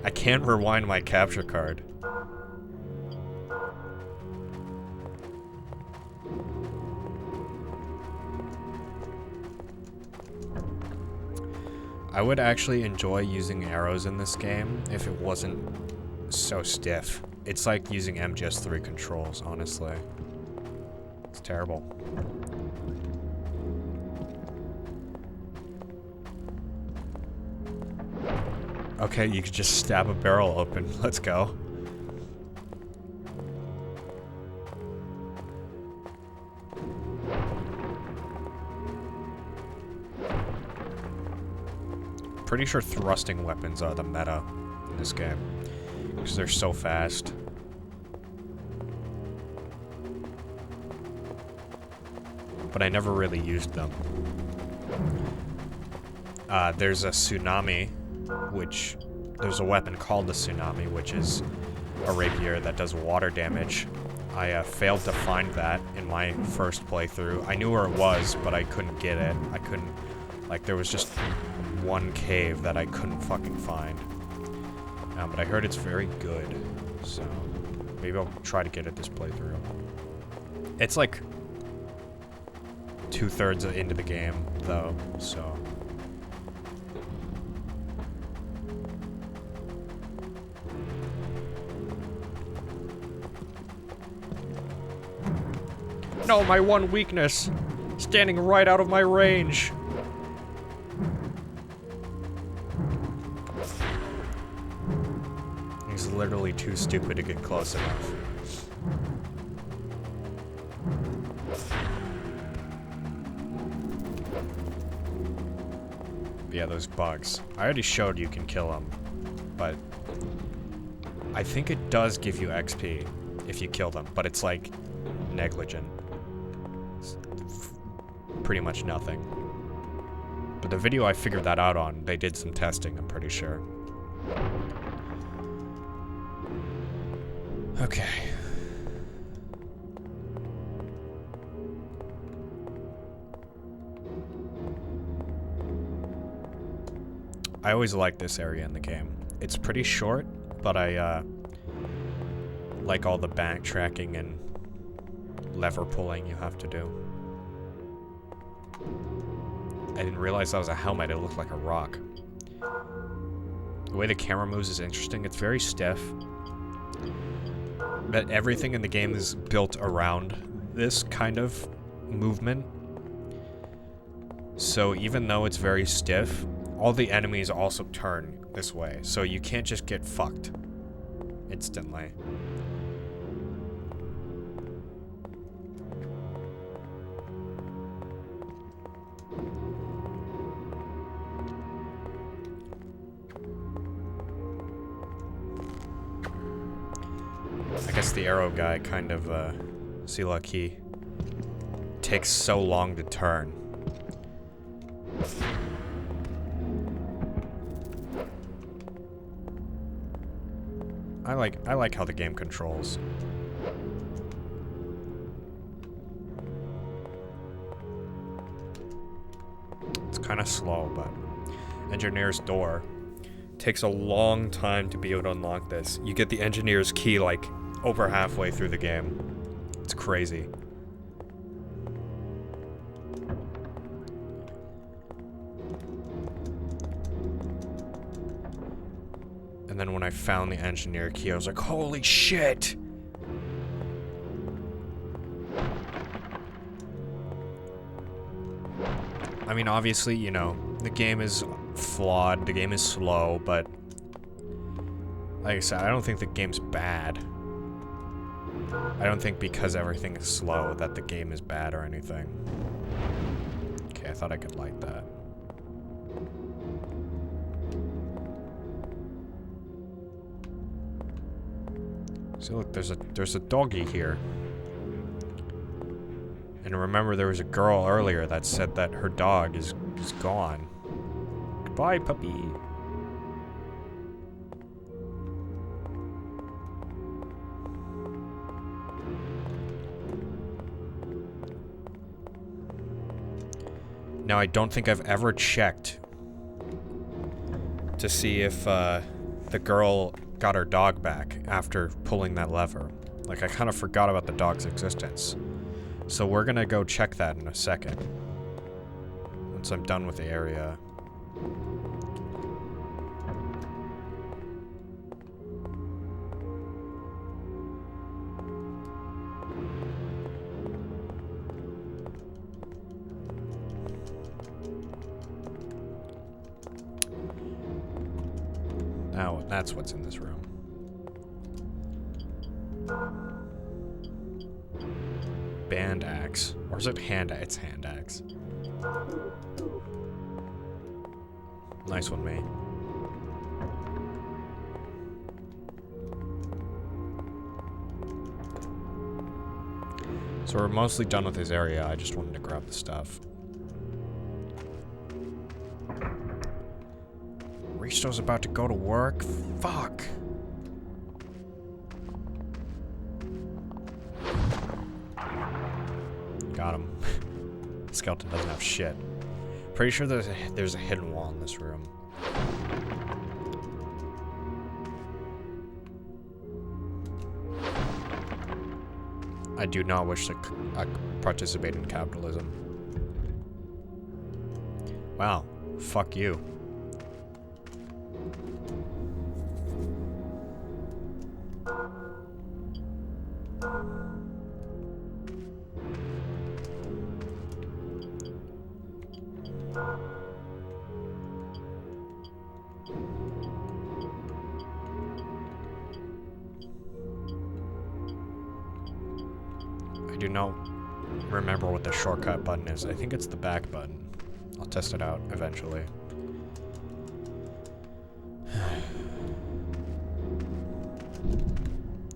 I can't rewind my capture card. I would actually enjoy using arrows in this game if it wasn't so stiff. It's like using MGS3 controls, honestly. It's terrible. Okay, you could just stab a barrel open. Let's go. Pretty sure thrusting weapons are the meta in this game, because they're so fast. But I never really used them. There's a tsunami, which there's a weapon called the tsunami, which is a rapier that does water damage. I failed to find that in my first playthrough. I knew where it was, but I couldn't get it. I couldn't, like, there was just one cave that I couldn't fucking find. But I heard it's very good, so maybe I'll try to get it this playthrough. It's like 2/3 into the game, though, so. No, my one weakness! Standing right out of my range! He's literally too stupid to get close enough. Yeah, those bugs. I already showed you can kill them, but I think it does give you XP if you kill them, but it's like negligent. It's pretty much nothing. But the video I figured that out on, they did some testing, I'm pretty sure. Okay. I always like this area in the game. It's pretty short, but I like all the backtracking and lever pulling you have to do. I didn't realize that was a helmet. It looked like a rock. The way the camera moves is interesting. It's very stiff. But everything in the game is built around this kind of movement. So even though it's very stiff, all the enemies also turn this way. So you can't just get fucked instantly. I guess the arrow guy kind of, Sila Key, takes so long to turn. I like how the game controls. It's kind of slow, but engineer's door takes a long time to be able to unlock this. You get the engineer's key like over halfway through the game. It's crazy. And then when I found the engineer key, I was like, holy shit! I mean, obviously, you know, the game is flawed, the game is slow, but like I said, I don't think the game's bad. I don't think because everything is slow that the game is bad or anything. Okay, I thought I could light that. So look, there's a doggy here. And remember there was a girl earlier that said that her dog is gone. Goodbye, puppy. Now, I don't think I've ever checked to see if the girl got her dog back after pulling that lever. Like, I kind of forgot about the dog's existence. So we're gonna go check that in a second. Once I'm done with the area. Now, that's what's in this room. Band axe. Or is it hand axe? It's hand axe. Nice one, mate. So we're mostly done with this area. I just wanted to grab the stuff. Risto's about to go to work? Fuck. Got him. Skeleton doesn't have shit. Pretty sure there's a hidden wall in this room. I do not wish to participate in capitalism. Wow. Fuck you. I do not remember what the shortcut button is. I think it's the back button. I'll test it out eventually.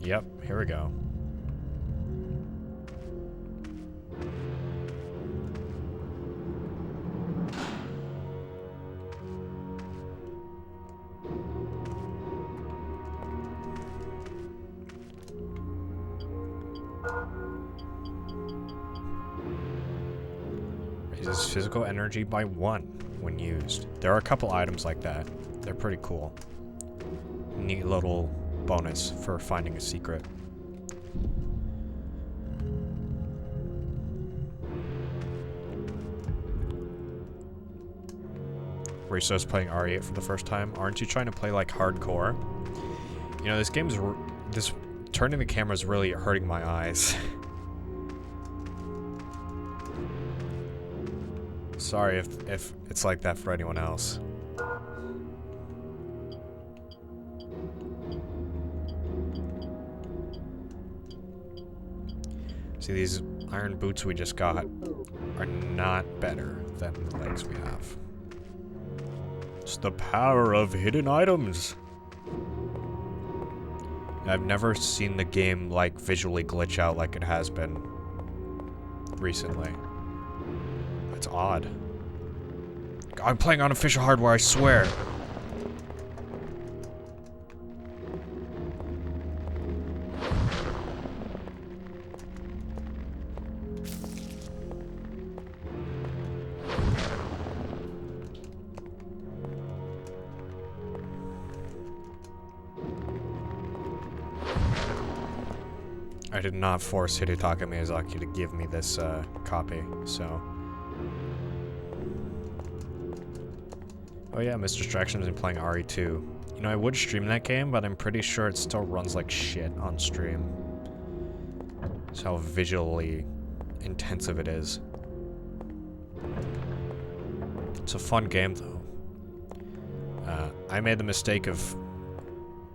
Yep, here we go. Raises physical energy by 1. when used. There are a couple items like that. They're pretty cool. Neat little bonus for finding a secret. Riso's playing RE8 for the first time. Aren't you trying to play like hardcore? You know, this turning the camera is really hurting my eyes. Sorry if it's like that for anyone else. See, these iron boots we just got are not better than the legs we have. It's the power of hidden items. I've never seen the game like visually glitch out like it has been recently. It's odd. I'm playing on official hardware, I swear. I did not force Hidetaka Miyazaki to give me this copy, so... Oh yeah, Mr. Distraction has been playing RE2. You know, I would stream that game, but I'm pretty sure it still runs like shit on stream. That's how visually intensive it is. It's a fun game, though. I made the mistake of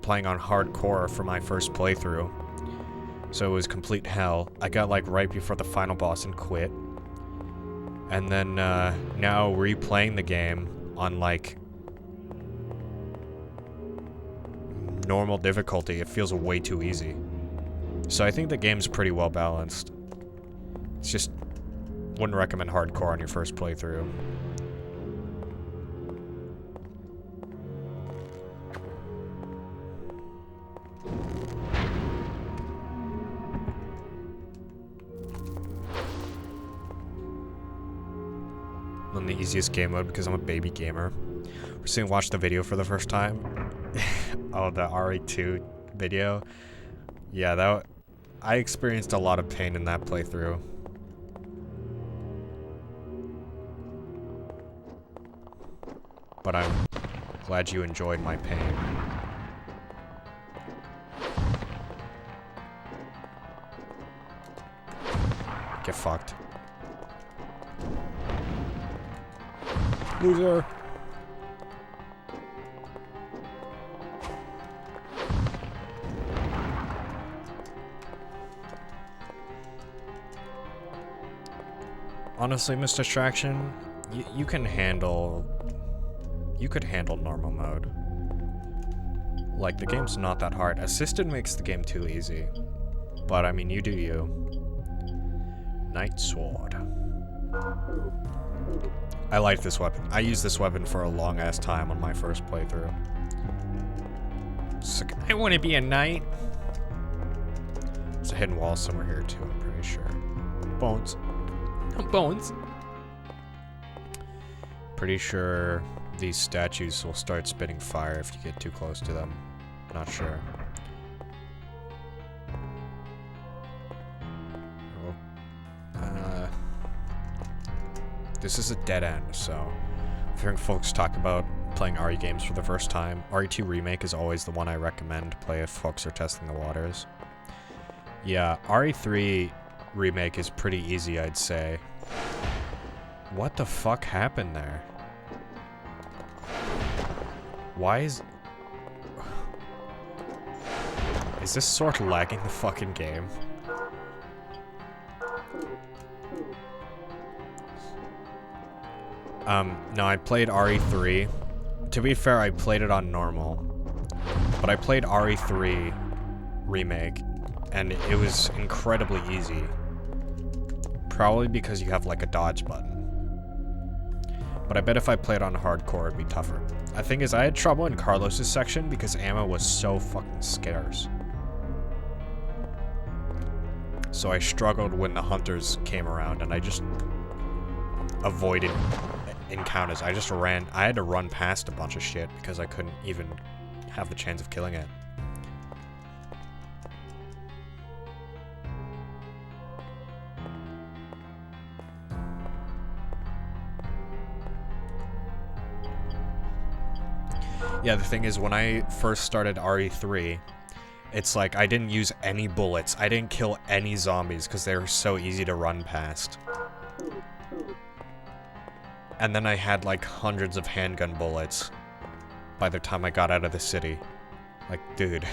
playing on hardcore for my first playthrough. So it was complete hell. I got like right before the final boss and quit. And then now replaying the game on like normal difficulty, it feels way too easy. So I think the game's pretty well balanced. It's just wouldn't recommend hardcore on your first playthrough. On the easiest game mode because I'm a baby gamer. We're seeing watch the video for the first time. Oh, the RE2 video. Yeah, I experienced a lot of pain in that playthrough. But I'm glad you enjoyed my pain. Get fucked. Loser. Honestly, Mr. Distraction, you can handle... You could handle normal mode. Like, the game's not that hard. Assisted makes the game too easy. But, I mean, you do you. Night Sword. I like this weapon. I used this weapon for a long-ass time on my first playthrough. So, I want to be a knight. There's a hidden wall somewhere here, too, I'm pretty sure. Bones. Bones. Pretty sure these statues will start spitting fire if you get too close to them. Not sure. This is a dead end, so I'm hearing folks talk about playing RE games for the first time. RE2 Remake is always the one I recommend to play if folks are testing the waters. Yeah, RE3 Remake is pretty easy, I'd say. What the fuck happened there? Why is this sort of lagging the fucking game? No, I played RE3. To be fair, I played it on normal. But I played RE3 Remake, and it was incredibly easy. Probably because you have, like, a dodge button. But I bet if I played on hardcore, it'd be tougher. The thing is, I had trouble in Carlos's section because ammo was so fucking scarce. So I struggled when the hunters came around, and I just avoided encounters. I just ran. I had to run past a bunch of shit because I couldn't even have the chance of killing it. Yeah, the thing is, when I first started RE3, it's like I didn't use any bullets. I didn't kill any zombies because they were so easy to run past. And then I had like hundreds of handgun bullets by the time I got out of the city. Like, dude.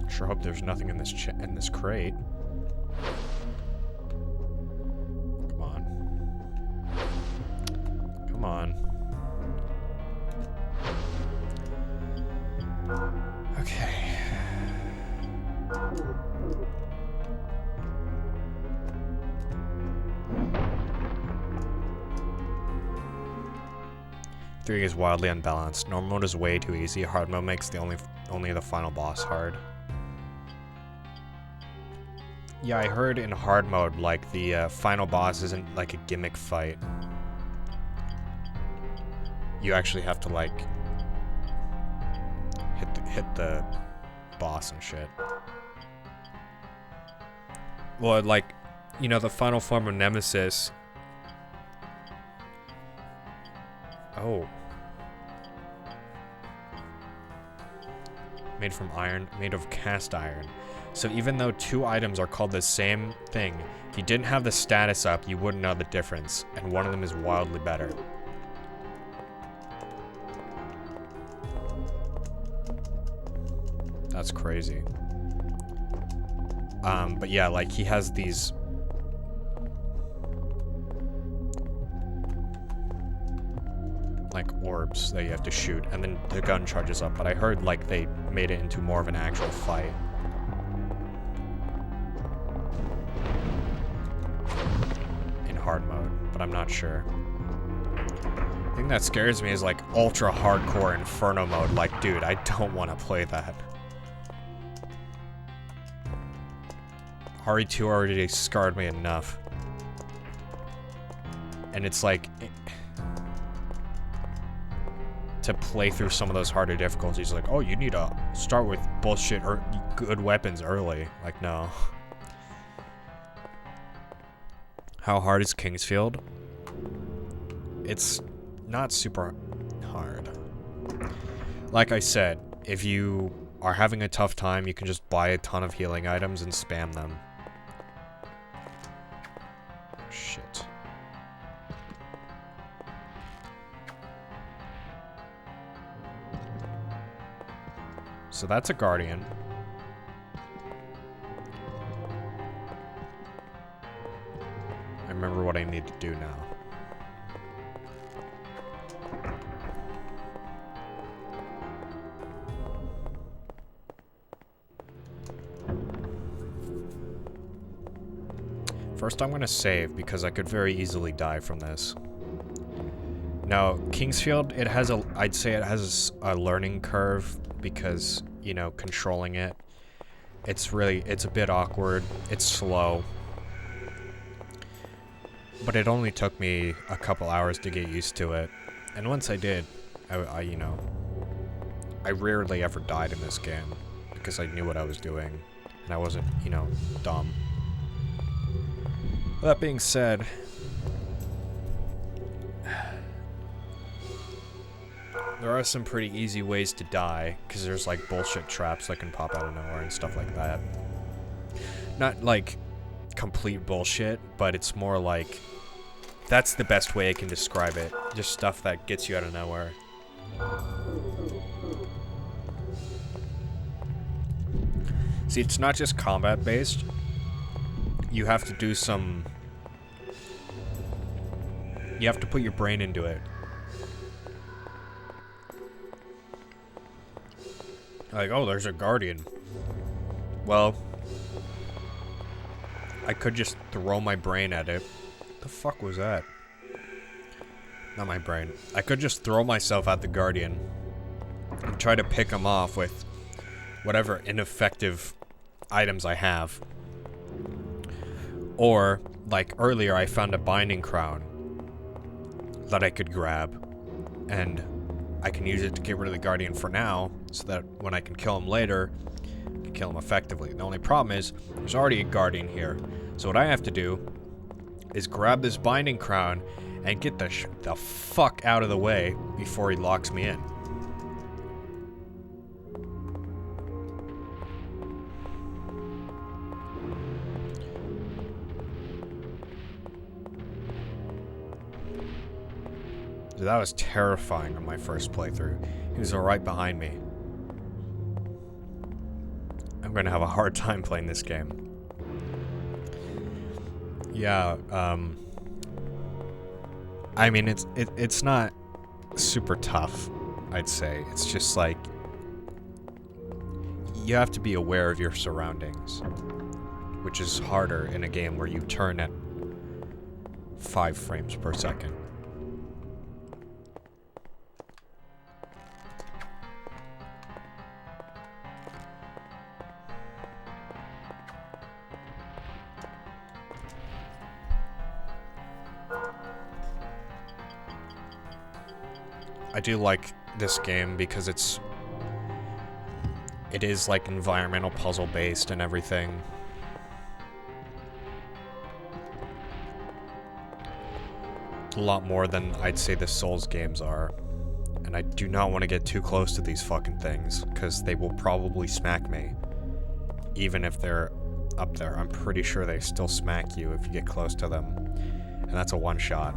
Sure hope there's nothing in this crate. Come on. Come on. Okay. Three is wildly unbalanced. Normal mode is way too easy. Hard mode makes only the final boss hard. Yeah, I heard in hard mode, like, the final boss isn't like a gimmick fight. You actually have to, like, hit the boss and shit. Well, like, you know, the final form of Nemesis. Oh. Made from iron, made of cast iron. So even though two items are called the same thing, if you didn't have the status up, you wouldn't know the difference, and one of them is wildly better. That's crazy. But yeah, like, he has these... like, orbs that you have to shoot, and then the gun charges up, but I heard, like, they made it into more of an actual fight. Hard mode, but I'm not sure. The thing that scares me is like ultra hardcore inferno mode. Like, dude, I don't want to play that. RE2 already scarred me enough. And it's like to play through some of those harder difficulties, like, oh, you need to start with bullshit or good weapons early. Like, no. How hard is Kingsfield? It's not super hard. Like I said, if you are having a tough time, you can just buy a ton of healing items and spam them. Shit. So that's a Guardian. I remember what I need to do now. First, I'm gonna save because I could very easily die from this. Now, Kingsfield, it has a, I'd say it has a learning curve because, you know, controlling it, it's a bit awkward, it's slow. But it only took me a couple hours to get used to it. And once I did, you know, I rarely ever died in this game because I knew what I was doing and I wasn't, you know, dumb. That being said, there are some pretty easy ways to die because there's like bullshit traps that can pop out of nowhere and stuff like that. Not like complete bullshit, but it's more like, that's the best way I can describe it. Just stuff that gets you out of nowhere. See, it's not just combat based. You have to do some... You have to put your brain into it. Like, oh, there's a Guardian. Well, I could just throw my brain at it. What the fuck was that? Not my brain. I could just throw myself at the Guardian and try to pick him off with whatever ineffective items I have. Or, like earlier, I found a Binding Crown that I could grab, and I can use it to get rid of the Guardian for now, so that when I can kill him later, I can kill him effectively. The only problem is, there's already a Guardian here. So what I have to do is grab this Binding Crown and get the fuck out of the way before he locks me in. So that was terrifying on my first playthrough. He was right behind me. I'm gonna have a hard time playing this game. Yeah, I mean, it's not super tough, I'd say. It's just like, you have to be aware of your surroundings, which is harder in a game where you turn at 5 frames per second. I do like this game because it is like environmental puzzle based and everything. A lot more than I'd say the Souls games are. And I do not want to get too close to these fucking things, because they will probably smack me. Even if they're up there, I'm pretty sure they still smack you if you get close to them. And that's a one shot.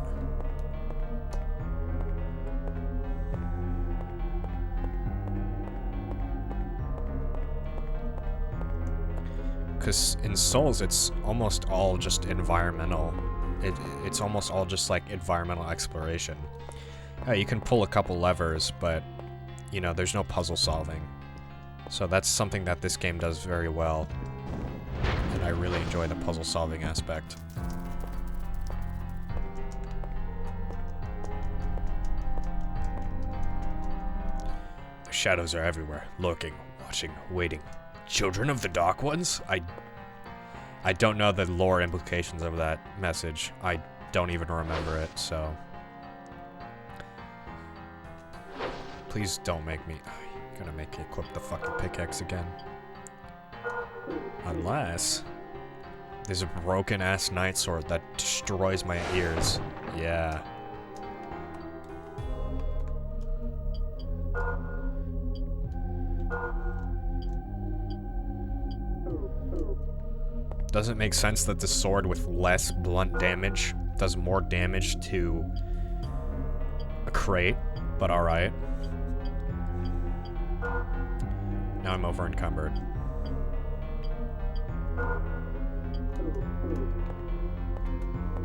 Because in Souls, it's almost all just environmental. It's almost all just like environmental exploration. Yeah, you can pull a couple levers, but, you know, there's no puzzle solving. So that's something that this game does very well. And I really enjoy the puzzle solving aspect. The shadows are everywhere, lurking, watching, waiting. Children of the Dark Ones? I don't know the lore implications of that message. I don't even remember it, so... Please don't make me... You're gonna make me equip the fucking pickaxe again. Unless... There's a broken-ass night sword that destroys my ears. Yeah. Doesn't make sense that the sword with less blunt damage does more damage to a crate, but alright. Now I'm over encumbered.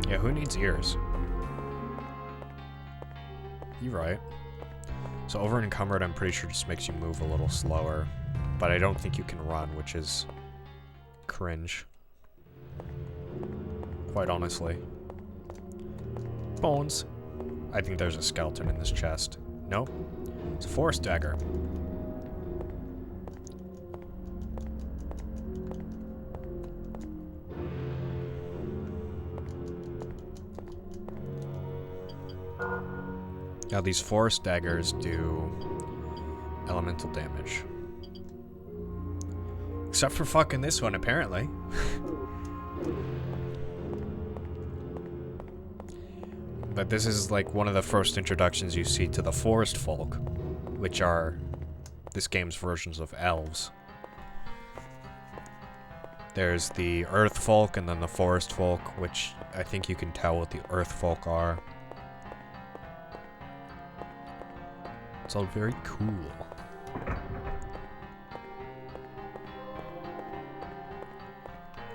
Yeah, who needs ears? You're right. So over encumbered, I'm pretty sure just makes you move a little slower, but I don't think you can run, which is cringe. Quite honestly. Bones. I think there's a skeleton in this chest. Nope. It's a forest dagger. Now these forest daggers do elemental damage. Except for fucking this one, apparently. But this is like one of the first introductions you see to the forest folk, which are this game's versions of elves. There's the earth folk and then the forest folk, which I think you can tell what the earth folk are. It's all very cool. I'm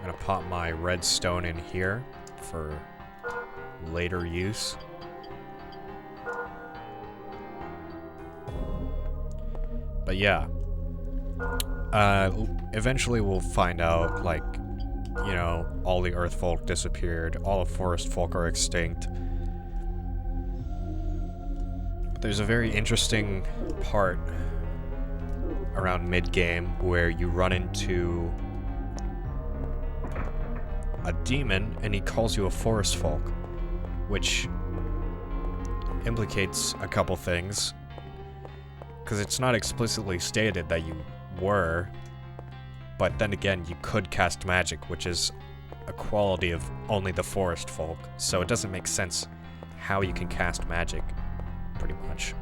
gonna pop my redstone in here for later use. But yeah. Eventually we'll find out, like, you know, all the earth folk disappeared, all the forest folk are extinct. There's a very interesting part around mid-game where you run into a demon and he calls you a forest folk, which implicates a couple things, because it's not explicitly stated that you were, but then again, you could cast magic, which is a quality of only the forest folk, so it doesn't make sense how you can cast magic, pretty much.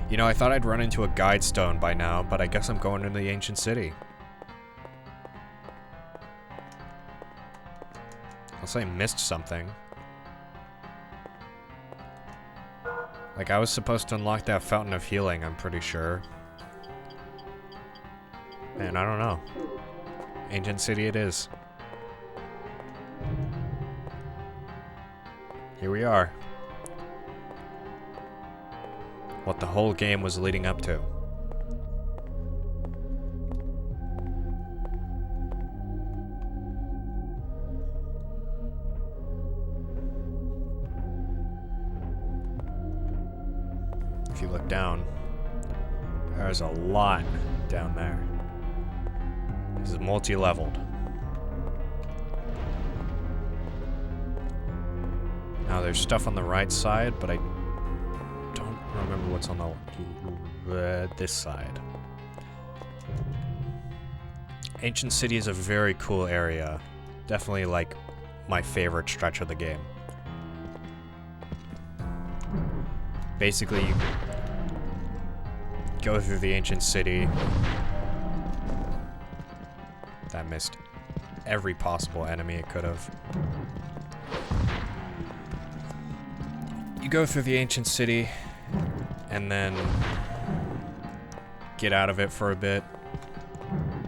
You know, I thought I'd run into a guide stone by now, but I guess I'm going into the ancient city. I'll say I missed something. Like, I was supposed to unlock that fountain of healing, I'm pretty sure. Man, I don't know. Ancient city it is. Here we are. What the whole game was leading up to. If you look down, there's a lot down there. This is multi-leveled. Now there's stuff on the right side, but I don't remember what's on the this side. Ancient City is a very cool area. Definitely like my favorite stretch of the game. Basically, you go through the ancient city. That missed every possible enemy it could have. You go through the ancient city and then get out of it for a bit,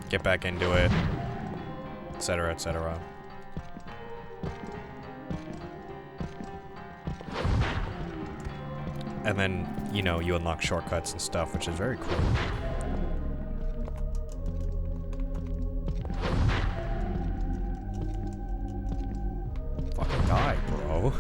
get back into it, etc., etc. And then, you know, you unlock shortcuts and stuff, which is very cool. Fucking die, bro.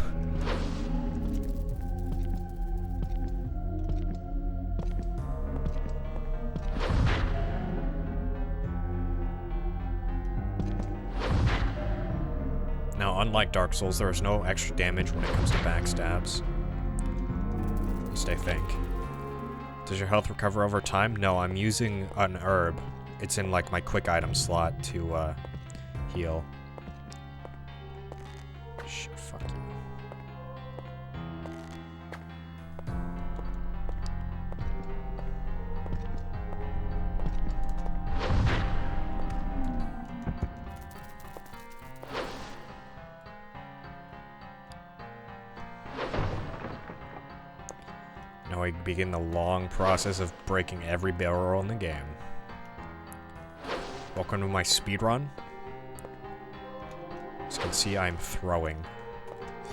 Now, unlike Dark Souls, there is no extra damage when it comes to backstabs. At least I think. Does your health recover over time? No, I'm using an herb. It's in like my quick item slot to heal. Shit, fuck you. Now we begin the long process of breaking every barrel in the game. Welcome to my speedrun. As you can see, I'm throwing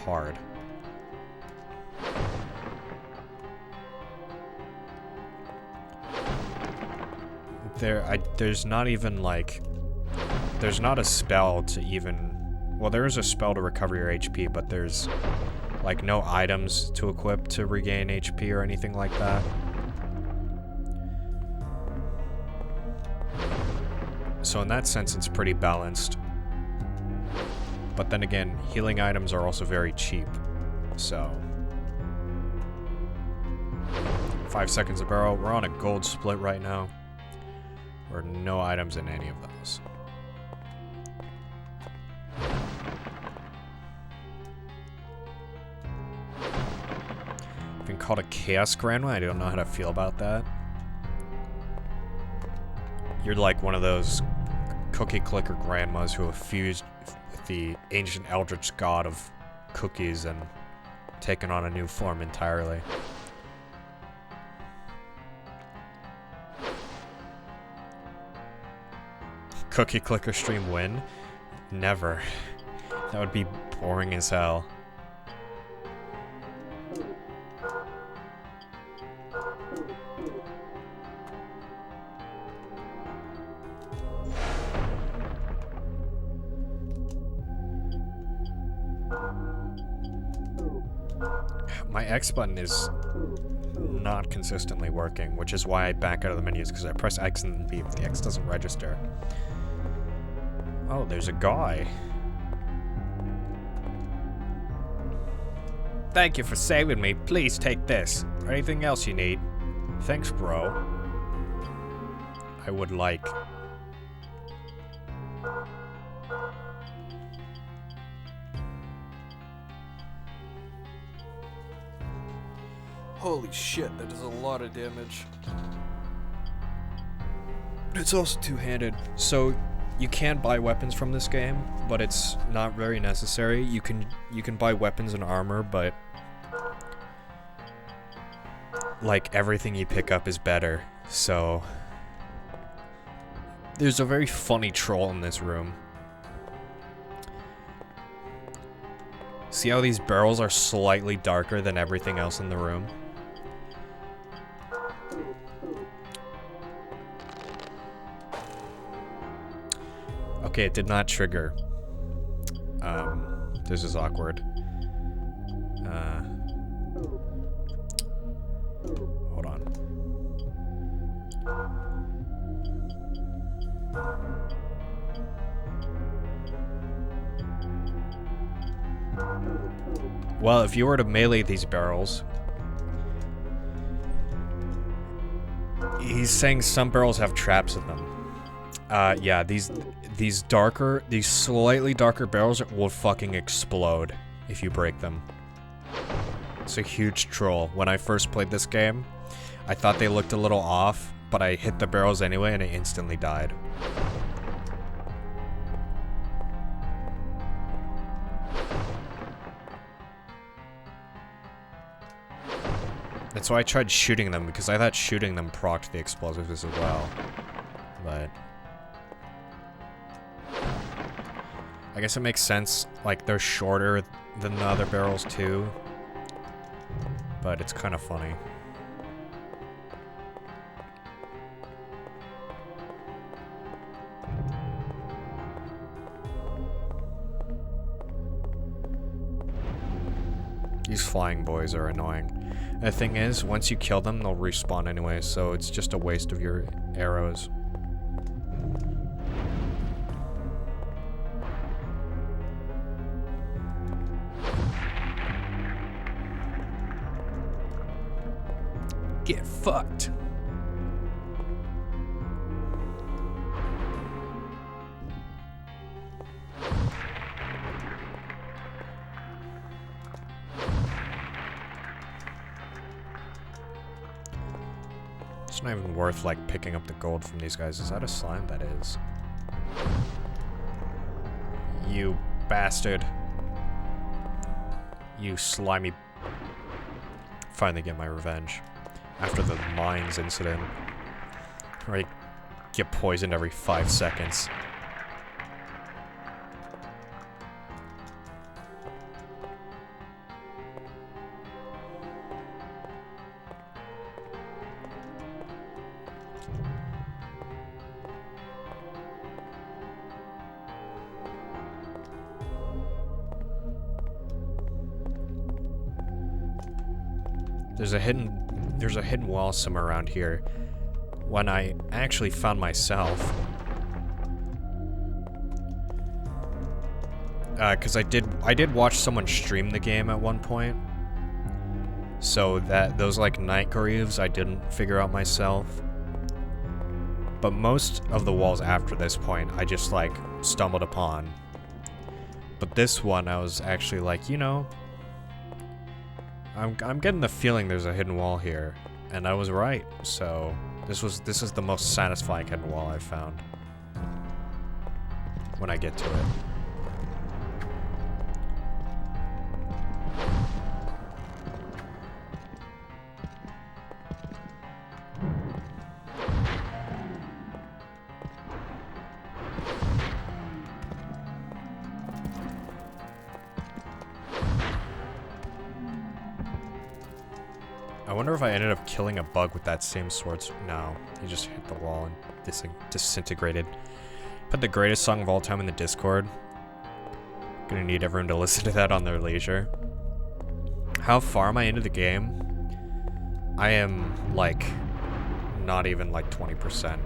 hard. There's not even like... There's not a spell to even... Well, there is a spell to recover your HP, but there's like no items to equip to regain HP or anything like that. So in that sense, it's pretty balanced. But then again, healing items are also very cheap, so... 5 seconds a barrel. We're on a gold split right now. There are no items in any of those. Been called a Chaos Grandma. I don't know how to feel about that. You're like one of those cookie clicker grandmas who have fused with the ancient eldritch god of cookies and taken on a new form entirely. Cookie clicker stream win? Never. That would be boring as hell. My X button is not consistently working, which is why I back out of the menus, because I press X and the X doesn't register. Oh, there's a guy. Thank you for saving me. Please take this. Or anything else you need. Thanks, bro. I would like... Holy shit, that is a lot of damage. It's also two-handed. So, you can buy weapons from this game, but it's not very necessary. You can buy weapons and armor, but like everything you pick up is better. So there's a very funny troll in this room. See how these barrels are slightly darker than everything else in the room? Okay, it did not trigger. This is awkward. Hold on. Well, if you were to melee these barrels... He's saying some barrels have traps in them. Yeah, these slightly darker barrels will fucking explode if you break them. It's a huge troll. When I first played this game, I thought they looked a little off, but I hit the barrels anyway and it instantly died. That's why I tried shooting them, because I thought shooting them procced the explosives as well. But... I guess it makes sense, like, they're shorter than the other barrels, too. But it's kind of funny. These flying boys are annoying. The thing is, once you kill them, they'll respawn anyway, so it's just a waste of your arrows. Get fucked. It's not even worth, like, picking up the gold from these guys. Is that a slime? That is. You bastard. You slimy... Finally get my revenge. After the mines incident. Where I get poisoned every 5 seconds. There's a hidden wall somewhere around here. When I actually found myself, because I did watch someone stream the game at one point, so that those like night grooves I didn't figure out myself. But most of the walls after this point I just like stumbled upon. But this one I was actually like, you know, I'm getting the feeling there's a hidden wall here, and I was right. So this is the most satisfying hidden wall I've found. When I get to it. I wonder if I ended up killing a bug with that same sword. No, he just hit the wall and disintegrated. Put the greatest song of all time in the Discord. Gonna need everyone to listen to that on their leisure. How far am I into the game? I am, like, not even, like, 20%.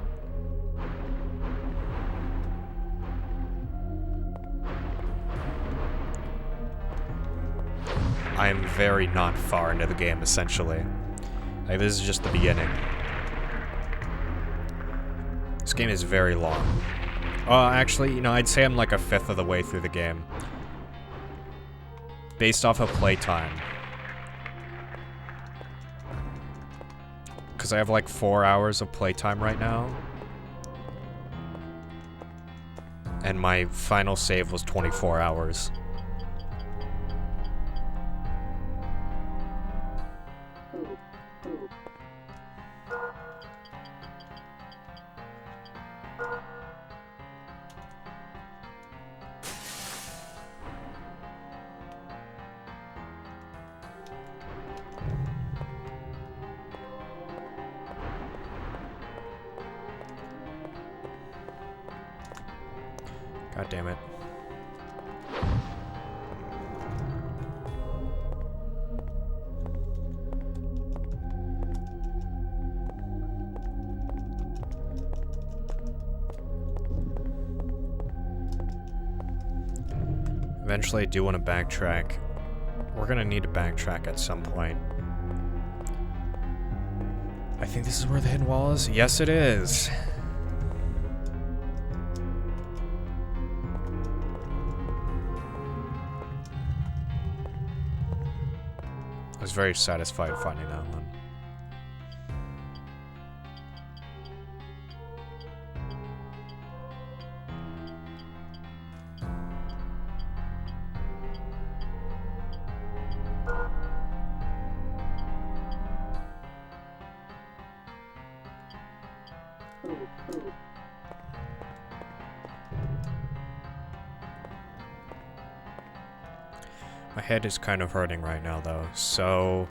I am very not far into the game, essentially. Like, this is just the beginning. This game is very long. Actually, you know, I'd say I'm like a fifth of the way through the game. Based off of playtime. Because I have like 4 hours of playtime right now. And my final save was 24 hours. God damn it. Eventually I do want to backtrack. We're gonna need to backtrack at some point. I think this is where the hidden wall is. Yes, it is. I was very satisfied finding that one. My head is kind of hurting right now, though, so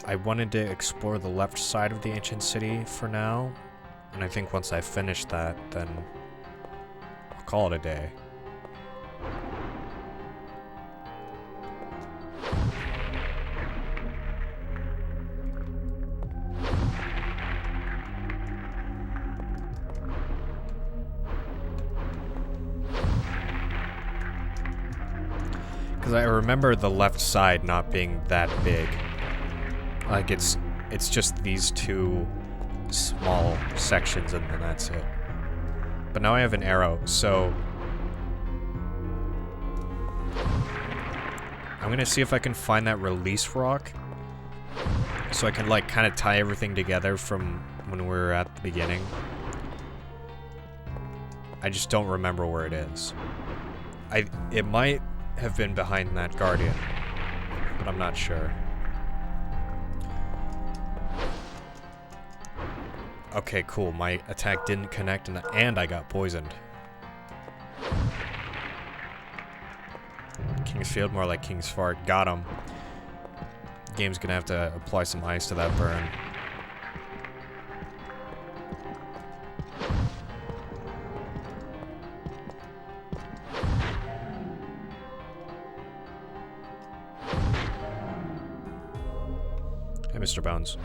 I wanted to explore the left side of the ancient city for now, and I think once I finish that, then I'll call it a day. Because I remember the left side not being that big. Like, it's just these two small sections and then that's it. But now I have an arrow, so I'm gonna see if I can find that release rock. So I can, like, kind of tie everything together from when we were at the beginning. I just don't remember where it is. It might have been behind that guardian, but I'm not sure. Okay, cool. My attack didn't connect and I got poisoned. King's Field, more like King's Fart. Got him. Game's gonna have to apply some ice to that burn. Hey, Mr. Bones.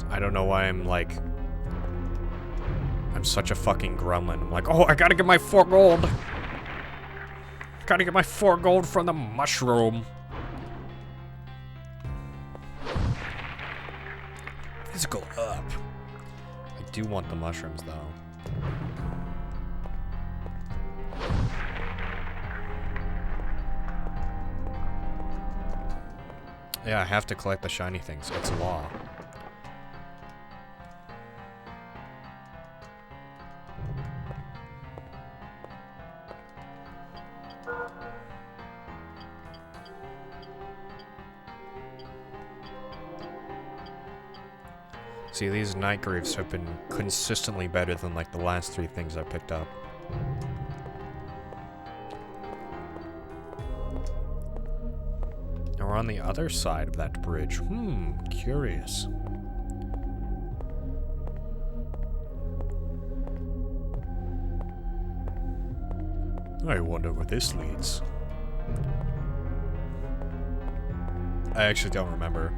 I don't know why I'm such a fucking gremlin. I'm like, oh, I gotta get my 4 gold. Gotta get my 4 gold from the mushroom. Physical up. I do want the mushrooms, though. Yeah, I have to collect the shiny things. It's law. See, these night graves have been consistently better than, like, the last 3 things I picked up. on the other side of that bridge. Curious. I wonder where this leads. I actually don't remember.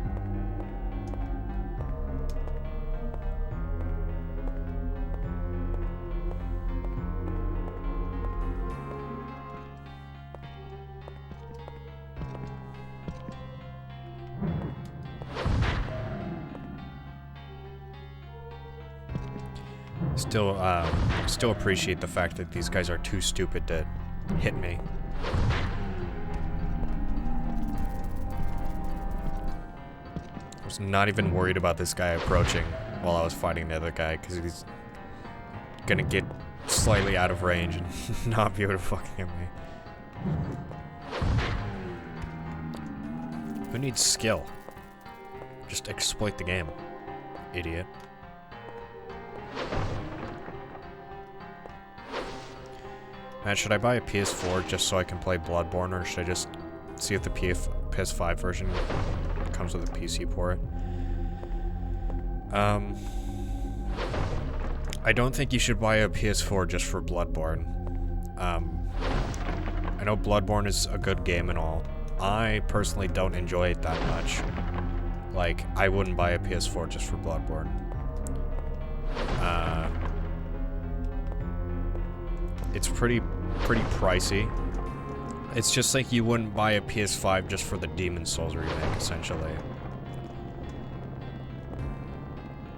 Still appreciate the fact that these guys are too stupid to hit me. I was not even worried about this guy approaching while I was fighting the other guy, because he's gonna get slightly out of range and not be able to fucking hit me. Who needs skill? Just exploit the game, idiot. Man, should I buy a PS4 just so I can play Bloodborne, or should I just see if the PS5 version comes with a PC port? I don't think you should buy a PS4 just for Bloodborne. I know Bloodborne is a good game and all. I personally don't enjoy it that much. Like, I wouldn't buy a PS4 just for Bloodborne. It's pretty pricey. It's just like you wouldn't buy a PS5 just for the Demon's Souls remake, essentially.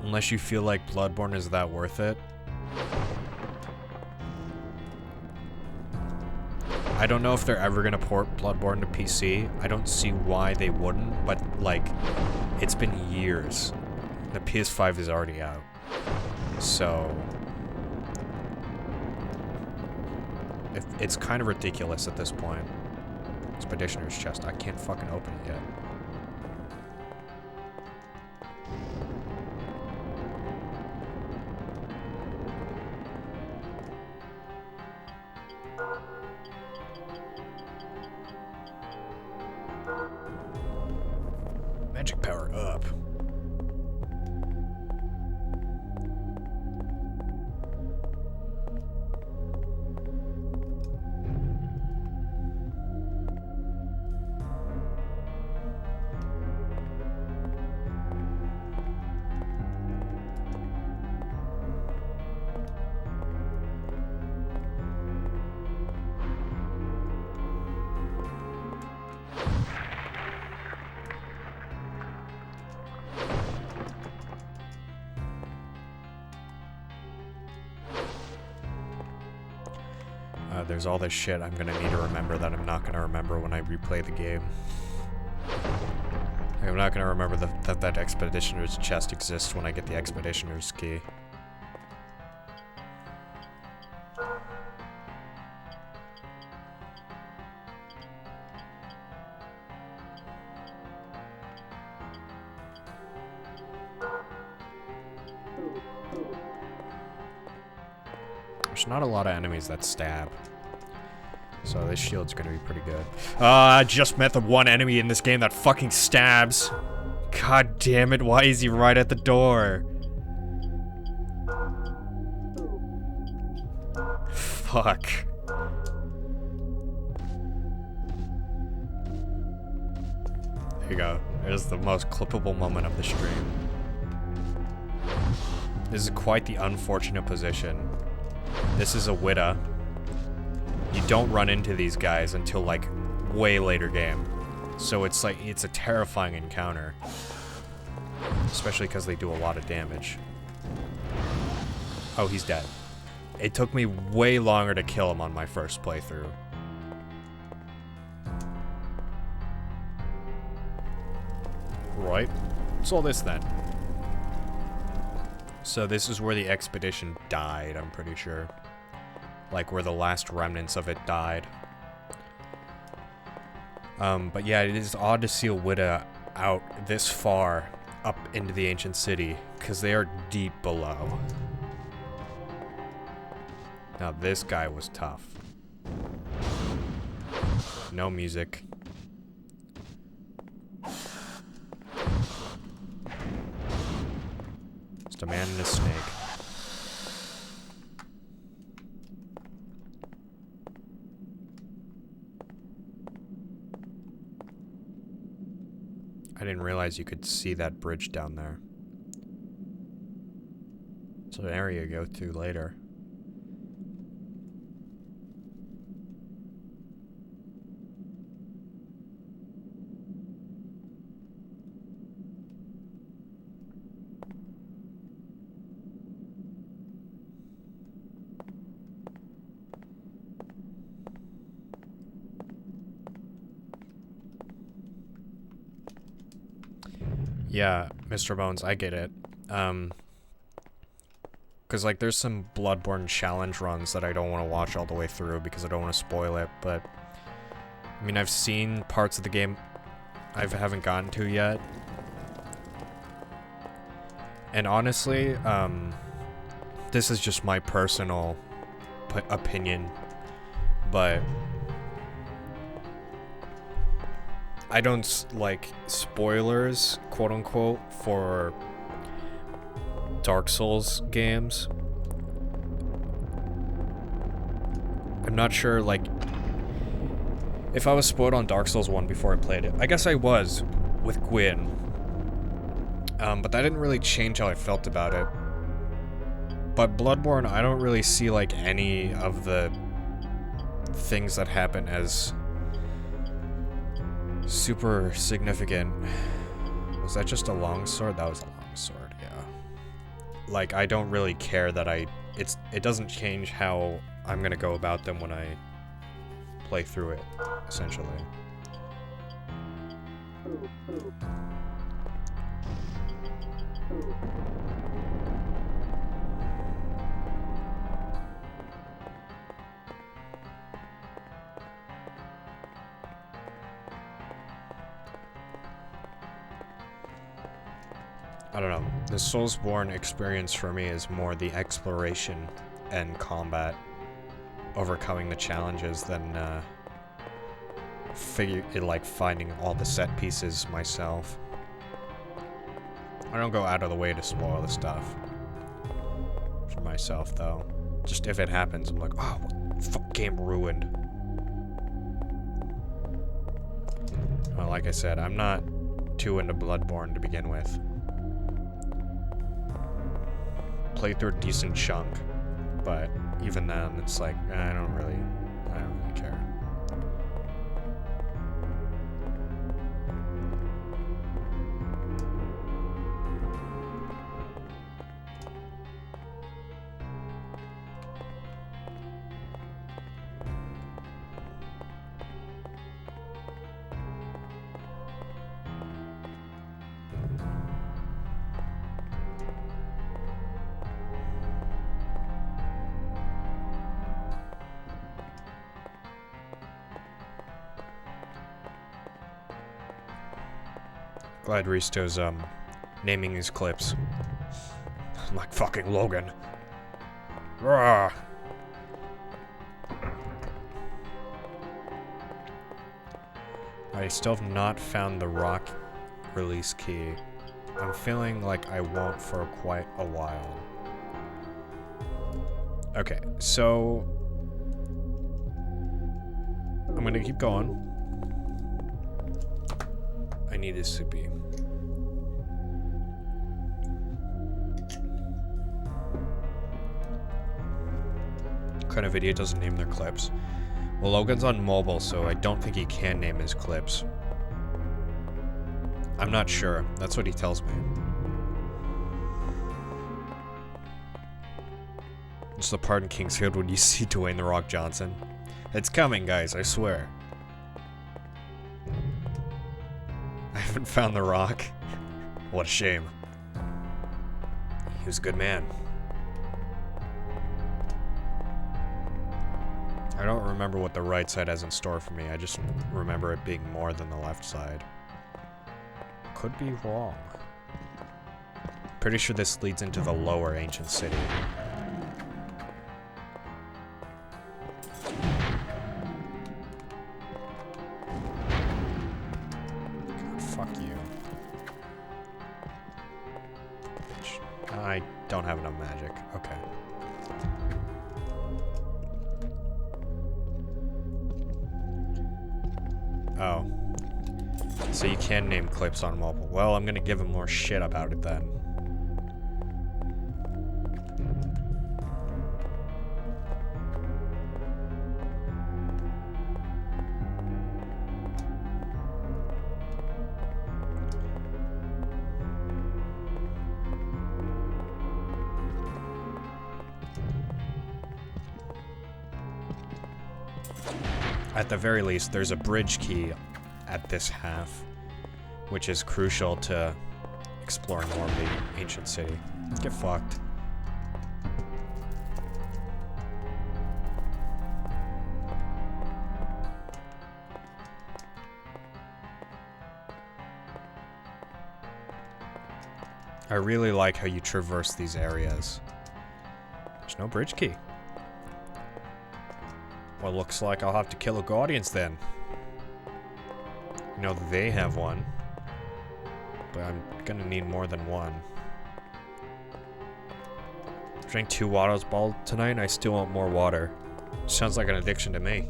Unless you feel like Bloodborne is that worth it. I don't know if they're ever gonna port Bloodborne to PC. I don't see why they wouldn't, but like, it's been years. The PS5 is already out. So it's kind of ridiculous at this point. Expeditioner's chest. I can't fucking open it yet. Magic power up. There's all this shit I'm gonna need to remember that I'm not gonna remember when I replay the game. I'm not gonna remember that Expeditioner's chest exists when I get the Expeditioner's key. There's not a lot of enemies that stab. So this shield's gonna be pretty good. I just met the one enemy in this game that fucking stabs. God damn it, why is he right at the door? Fuck. There you go. There's the most clippable moment of the stream. This is quite the unfortunate position. This is a Witta. You don't run into these guys until like way later game. So it's like, it's a terrifying encounter. Especially because they do a lot of damage. Oh, he's dead. It took me way longer to kill him on my first playthrough. Right. What's all this then? So this is where the expedition died, I'm pretty sure. Like where the last remnants of it died. But yeah, it is odd to see a Witta out this far up into the ancient city, because they are deep below. Now this guy was tough. No music. It's a man and a snake. I didn't realize you could see that bridge down there. It's an area you go to later. Yeah, Mr. Bones, I get it. Because, like, there's some Bloodborne challenge runs that I don't want to watch all the way through because I don't want to spoil it, but... I mean, I've seen parts of the game I haven't gotten to yet. And honestly, this is just my personal opinion, but... I don't like spoilers, quote unquote, for Dark Souls games. I'm not sure, like, if I was spoiled on Dark Souls 1 before I played it. I guess I was with Gwyn. But that didn't really change how I felt about it. But Bloodborne, I don't really see, like, any of the things that happen as super significant. Was that just a longsword? That was a longsword, yeah. Like, I don't really care that it doesn't change how I'm gonna go about them when I play through it, essentially. I don't know. The Soulsborne experience for me is more the exploration and combat, overcoming the challenges than finding all the set pieces myself. I don't go out of the way to spoil the stuff for myself, though. Just if it happens, I'm like, oh, fuck, game ruined. Well, like I said, I'm not too into Bloodborne to begin with. Played through a decent chunk, but even then, it's like, I don't really care. Glad Risto's naming these clips. I'm like fucking Logan. Rawr. I still have not found the rock release key. I'm feeling like I won't for quite a while. Okay, so I'm gonna keep going. I need a sippy. What kind of idiot doesn't name their clips? Well, Logan's on mobile, so I don't think he can name his clips. I'm not sure. That's what he tells me. It's the part in Kingsfield when you see Dwayne "The Rock" Johnson. It's coming, guys, I swear. I haven't found The Rock. What a shame. He was a good man. I don't remember what the right side has in store for me. I just remember it being more than the left side. Could be wrong. Pretty sure this leads into the lower ancient city. God, fuck you. Bitch. I don't have enough magic. Okay. Oh. So you can name clips on mobile. Well, I'm gonna give him more shit about it then. At the very least, there's a bridge key at this half, which is crucial to exploring more of the ancient city. Get fucked. I really like how you traverse these areas. There's no bridge key. Well, looks like I'll have to kill a Guardians then. You know, they have one. But I'm gonna need more than one. Drank 2 water balls tonight and I still want more water. Sounds like an addiction to me.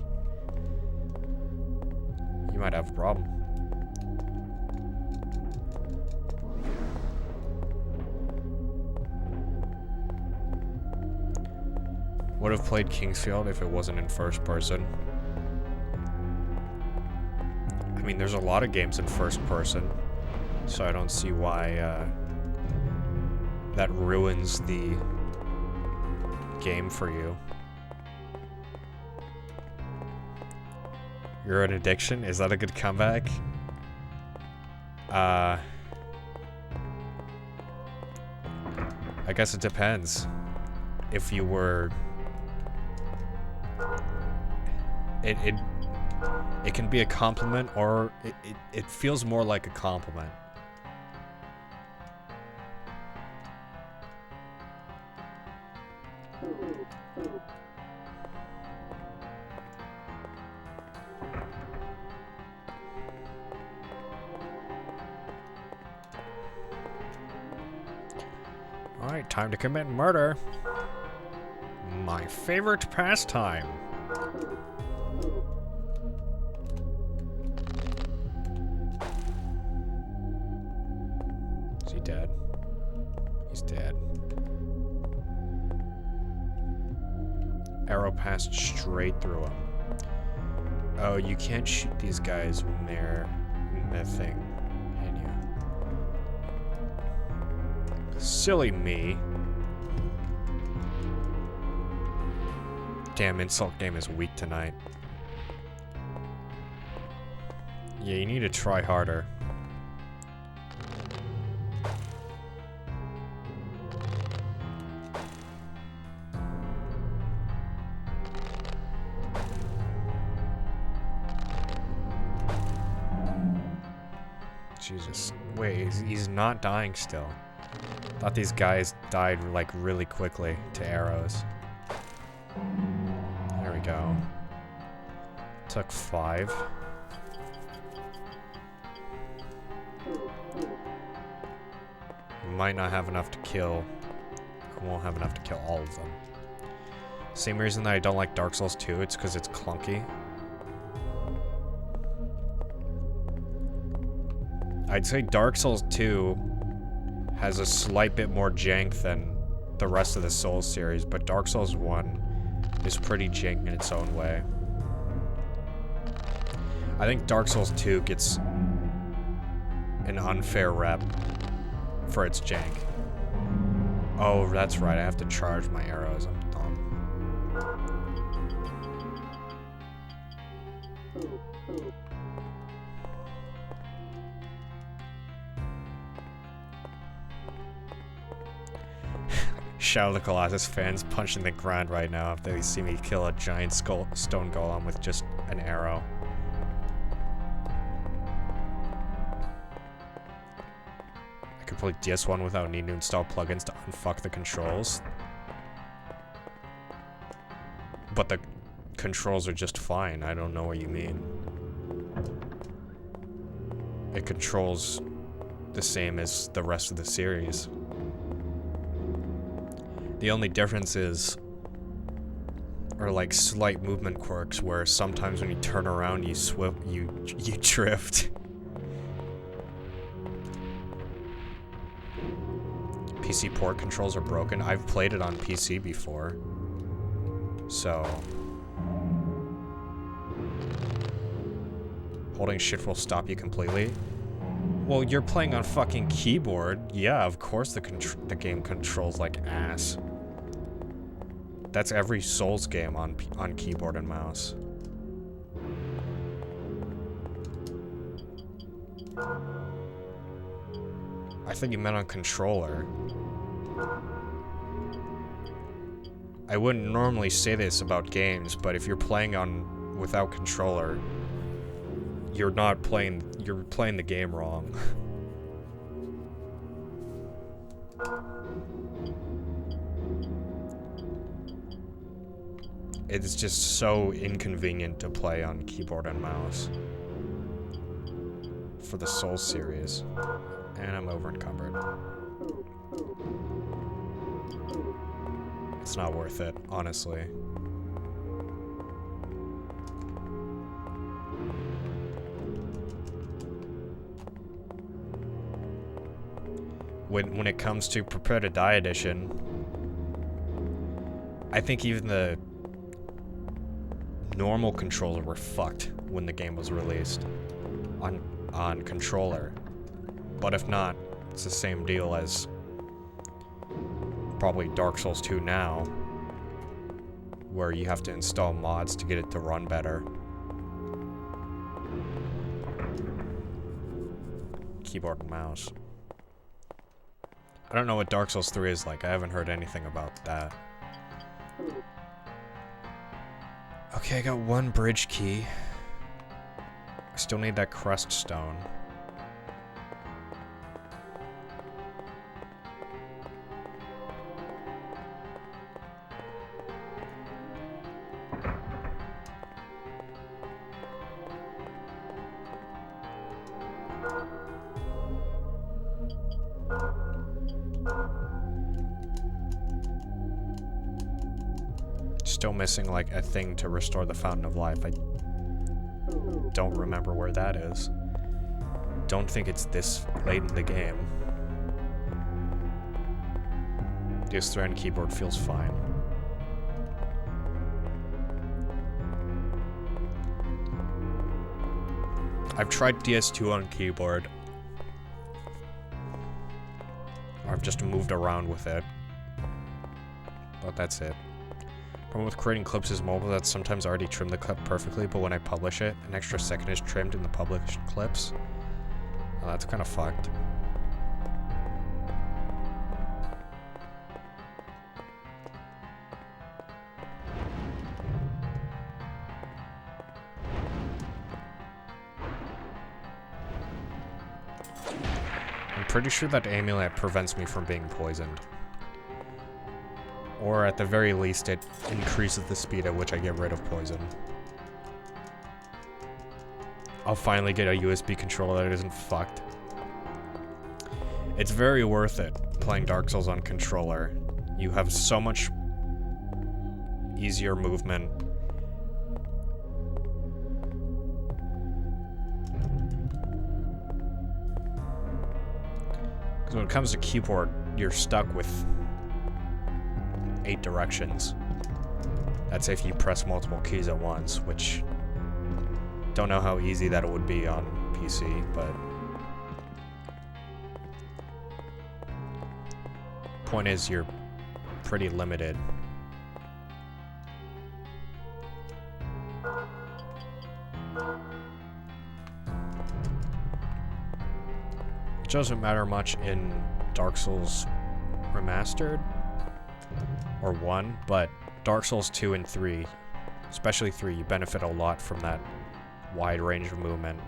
You might have a problem. Would have played Kingsfield if it wasn't in first person. I mean, there's a lot of games in first person, so I don't see why that ruins the game for you. You're an addiction? Is that a good comeback? I guess it depends. If you were... It can be a compliment, or it feels more like a compliment. Alright, time to commit murder. My favorite pastime. Is he dead? He's dead. Arrow passed straight through him. Oh, you can't shoot these guys when they're in the thing, can you? Silly me. Damn, Insult Game is weak tonight. Yeah, you need to try harder. Jesus. Wait, he's not dying still. Thought these guys died, like, really quickly to arrows. There we go. Took 5. Might not have enough to kill. I won't have enough to kill all of them. Same reason that I don't like Dark Souls 2, it's because it's clunky. I'd say Dark Souls 2 has a slight bit more jank than the rest of the Souls series, but Dark Souls 1 is pretty jank in its own way. I think Dark Souls 2 gets an unfair rep for its jank. Oh, that's right, I have to charge my arrows. I'm dumb. Shadow of the Colossus fans punching the ground right now after they see me kill a giant stone golem with just an arrow. I could play DS1 without needing to install plugins to unfuck the controls. But the controls are just fine. I don't know what you mean. It controls the same as the rest of the series. The only difference are like slight movement quirks where sometimes when you turn around you drift. PC port controls are broken. I've played it on PC before. So holding shift will stop you completely. Well, you're playing on fucking keyboard. Yeah, of course the game controls like ass. That's every Souls game on keyboard and mouse. I think you meant on controller. I wouldn't normally say this about games, but if you're playing without controller, you're playing the game wrong. It's just so inconvenient to play on keyboard and mouse for the Souls series. And I'm over encumbered. It's not worth it, honestly. When it comes to Prepare to Die edition, I think even the normal controller were fucked when the game was released on controller. But if not, it's the same deal as probably Dark Souls 2 now, where you have to install mods to get it to run better. Keyboard and mouse. I don't know what Dark Souls 3 is like. I haven't heard anything about that. Okay, I got one bridge key. I still need that crest stone. Still missing like a thing to restore the Fountain of Life. I don't remember where that is. Don't think it's this late in the game. DS3 on keyboard feels fine. I've tried DS2 on keyboard. I've just moved around with it. But that's it. Problem with creating clips is mobile that's sometimes already trimmed the clip perfectly, but when I publish it, an extra second is trimmed in the published clips. Oh, that's kind of fucked. I'm pretty sure that amulet prevents me from being poisoned. Or at the very least, it increases the speed at which I get rid of poison. I'll finally get a USB controller that isn't fucked. It's very worth it playing Dark Souls on controller. You have so much easier movement. Because when it comes to keyboard, you're stuck with 8 directions. That's if you press multiple keys at once, which don't know how easy that would be on PC, but point is you're pretty limited. It doesn't matter much in Dark Souls Remastered or 1, but Dark Souls 2 and 3, especially 3, you benefit a lot from that wide range of movement.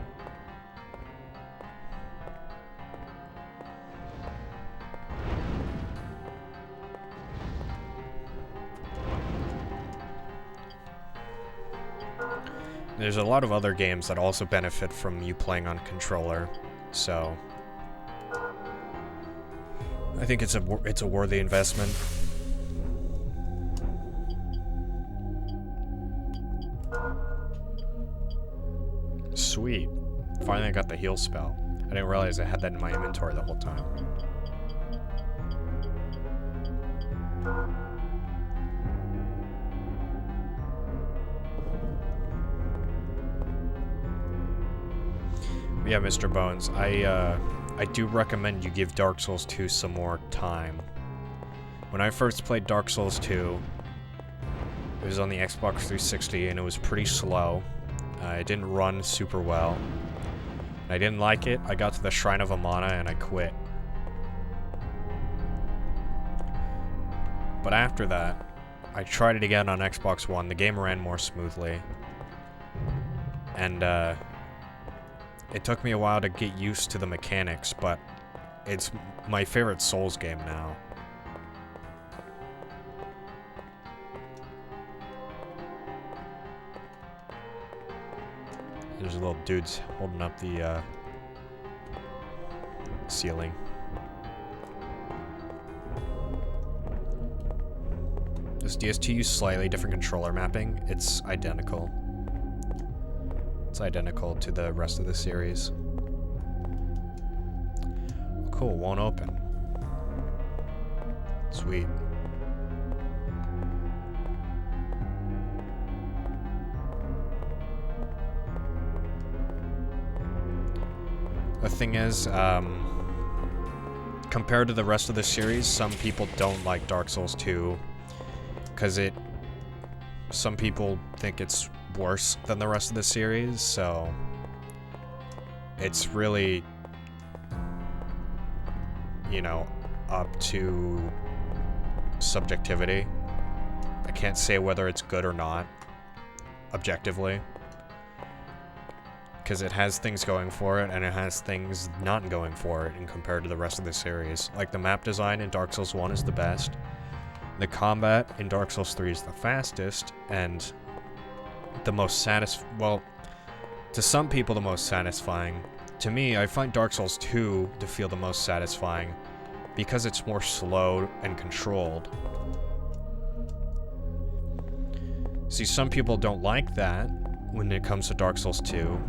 There's a lot of other games that also benefit from you playing on controller, so I think it's a worthy investment. Sweet. Finally I got the heal spell. I didn't realize I had that in my inventory the whole time. Yeah, Mr. Bones, I do recommend you give Dark Souls 2 some more time. When I first played Dark Souls 2, it was on the Xbox 360 and it was pretty slow. It didn't run super well. I didn't like it. I got to the Shrine of Amana and I quit. But after that, I tried it again on Xbox One. The game ran more smoothly. And, it took me a while to get used to the mechanics, but it's my favorite Souls game now. There's little dudes holding up the, ceiling. Does DS2 use slightly different controller mapping? It's identical. It's identical to the rest of the series. Cool, won't open. Sweet. The thing is, compared to the rest of the series, some people don't like Dark Souls 2 because some people think it's worse than the rest of the series, so it's really, you know, up to subjectivity. I can't say whether it's good or not, objectively, because it has things going for it and it has things not going for it in compared to the rest of the series. Like, the map design in Dark Souls 1 is the best, the combat in Dark Souls 3 is the fastest, and the most well, to some people the most satisfying. To me, I find Dark Souls 2 to feel the most satisfying because it's more slow and controlled. See, some people don't like that when it comes to Dark Souls 2.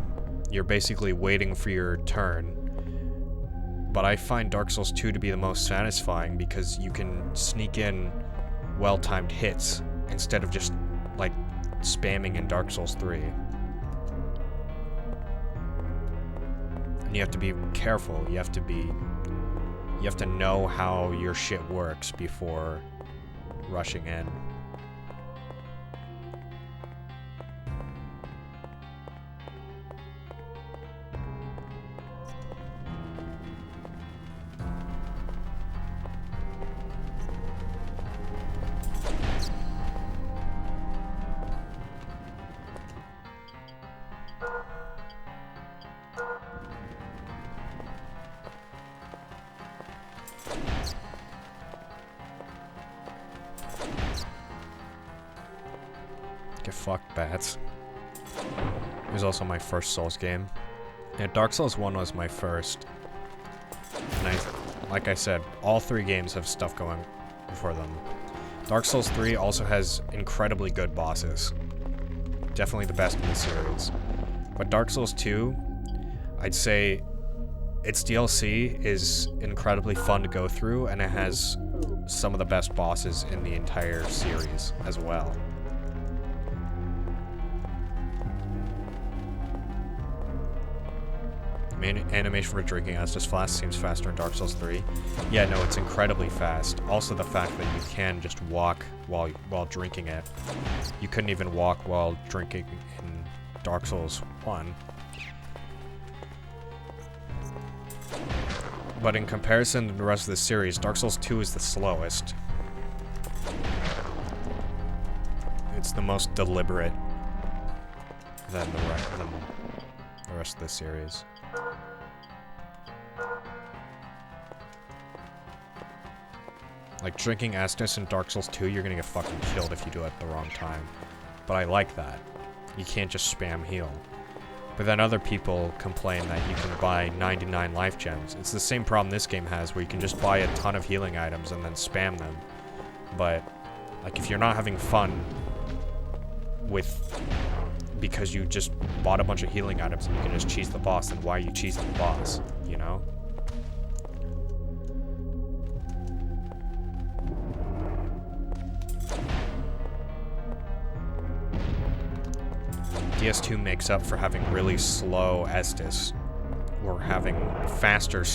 You're basically waiting for your turn. But I find Dark Souls 2 to be the most satisfying because you can sneak in well-timed hits instead of just, like, spamming in Dark Souls 3. And you have to be careful. You have to know how your shit works before rushing in. Get fucked, bats. It was also my first Souls game. Yeah, Dark Souls 1 was my first. And like I said, all three games have stuff going for them. Dark Souls 3 also has incredibly good bosses. Definitely the best in the series. But Dark Souls 2, I'd say its DLC is incredibly fun to go through, and it has some of the best bosses in the entire series as well. Animation for drinking Estus Flask seems faster in Dark Souls 3. Yeah, no, it's incredibly fast. Also the fact that you can just walk while drinking it. You couldn't even walk while drinking in Dark Souls 1. But in comparison to the rest of the series, Dark Souls 2 is the slowest. It's the most deliberate than the rest of the series. Like, drinking Estus in Dark Souls 2, you're gonna get fucking killed if you do it at the wrong time. But I like that. You can't just spam heal. But then other people complain that you can buy 99 life gems. It's the same problem this game has, where you can just buy a ton of healing items and then spam them. But, like, if you're not having fun with because you just bought a bunch of healing items and you can just cheese the boss, then why are you cheesing the boss, you know? DS2 makes up for having really slow Estus, or having faster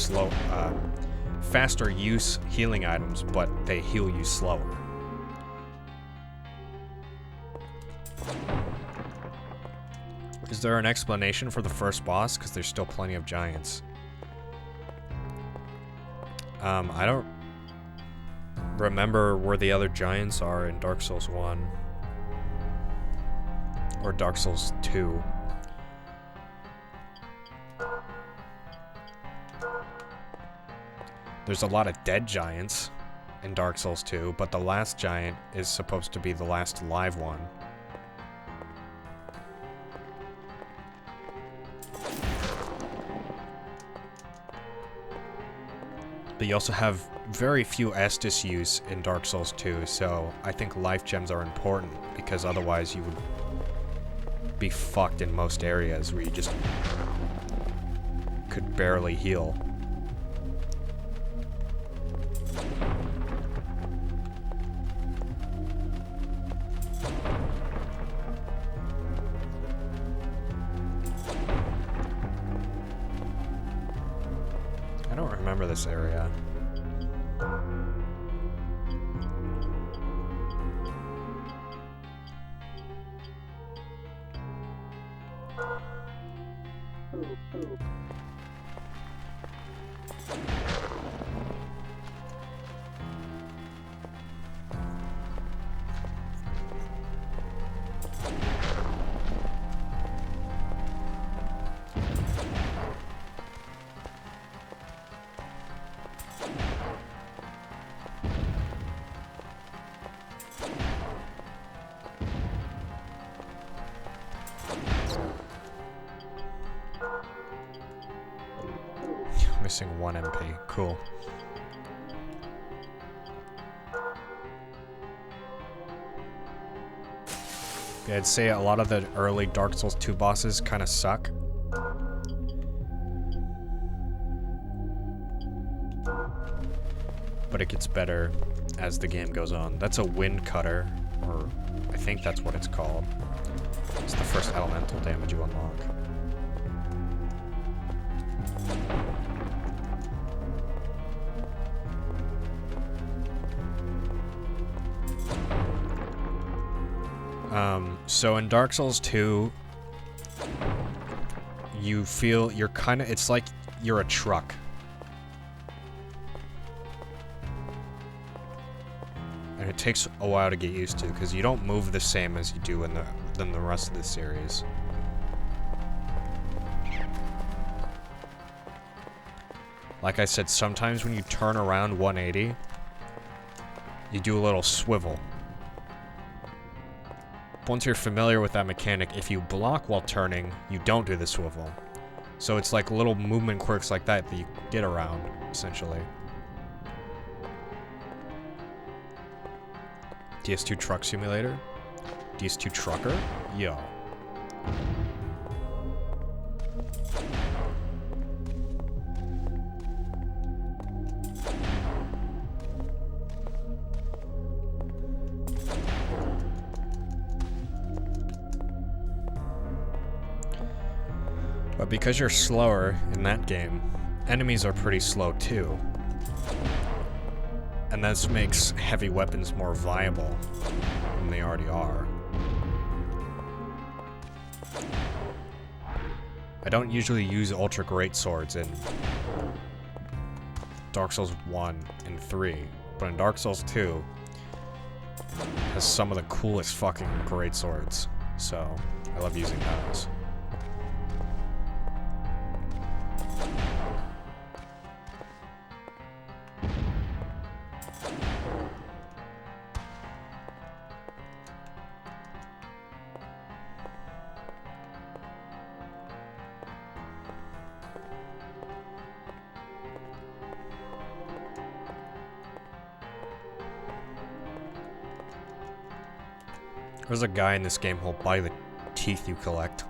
use healing items, but they heal you slower. Is there an explanation for the first boss? Because there's still plenty of giants. I don't remember where the other giants are in Dark Souls 1. Or Dark Souls 2. There's a lot of dead giants in Dark Souls 2, but the last giant is supposed to be the last live one. But you also have very few Estus use in Dark Souls 2, so I think life gems are important, because otherwise you would be fucked in most areas where you just could barely heal. I don't remember this area. Missing 1 MP. Cool. Yeah, I'd say a lot of the early Dark Souls 2 bosses kind of suck. But it gets better as the game goes on. That's a wind cutter, or I think that's what it's called. It's the first elemental damage you unlock. So in Dark Souls 2, you feel you're kind of, it's like you're a truck. And it takes a while to get used to, because you don't move the same as you do in the rest of the series. Like I said, sometimes when you turn around 180, you do a little swivel. Once you're familiar with that mechanic, if you block while turning, you don't do the swivel. So it's like little movement quirks like that that you get around, essentially. DS2 Truck Simulator? DS2 Trucker? Yo. But because you're slower in that game, enemies are pretty slow too. And this makes heavy weapons more viable than they already are. I don't usually use ultra great swords in Dark Souls 1 and 3, but in Dark Souls 2, it has some of the coolest fucking great swords, so I love using those. There's a guy in this game who'll buy the teeth you collect.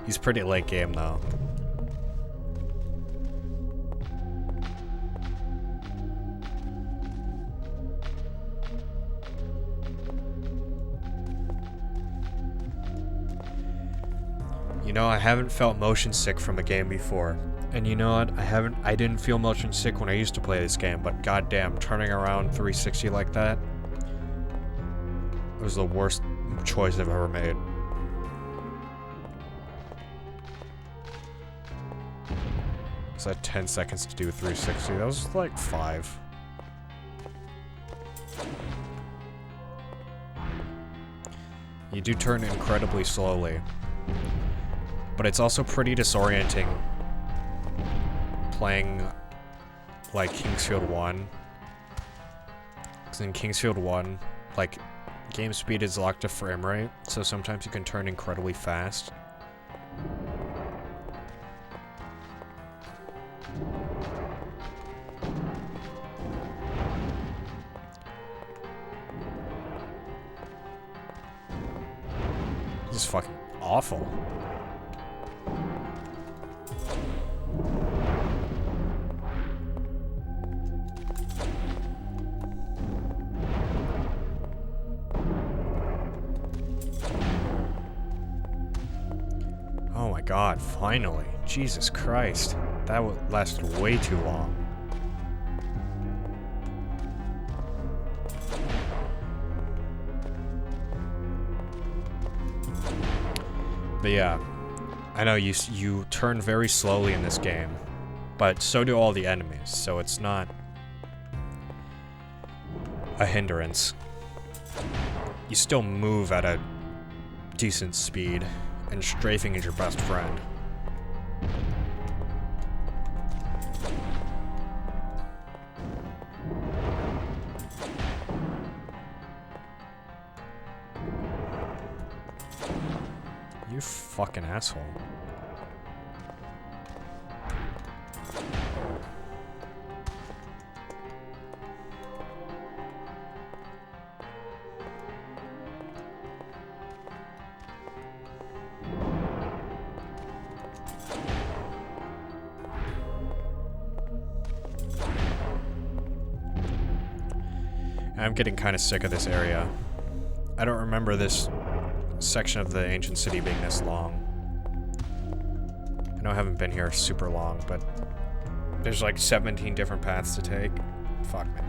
He's pretty late game though. You know, I haven't felt motion sick from a game before. And you know what? I didn't feel motion sick when I used to play this game, but goddamn, turning around 360 like that, it was the worst choice I've ever made. So I had 10 seconds to do 360. That was like 5. You do turn incredibly slowly. But it's also pretty disorienting playing like Kingsfield 1. Because in Kingsfield 1, like, game speed is locked to frame rate, so sometimes you can turn incredibly fast. This is fucking awful. God, finally. Jesus Christ. That lasted way too long. But yeah, I know you turn very slowly in this game, but so do all the enemies, so it's not a hindrance. You still move at a decent speed. And strafing is your best friend. You fucking asshole. I'm getting kind of sick of this area. I don't remember this section of the ancient city being this long. I know I haven't been here super long, but there's like 17 different paths to take. Fuck me.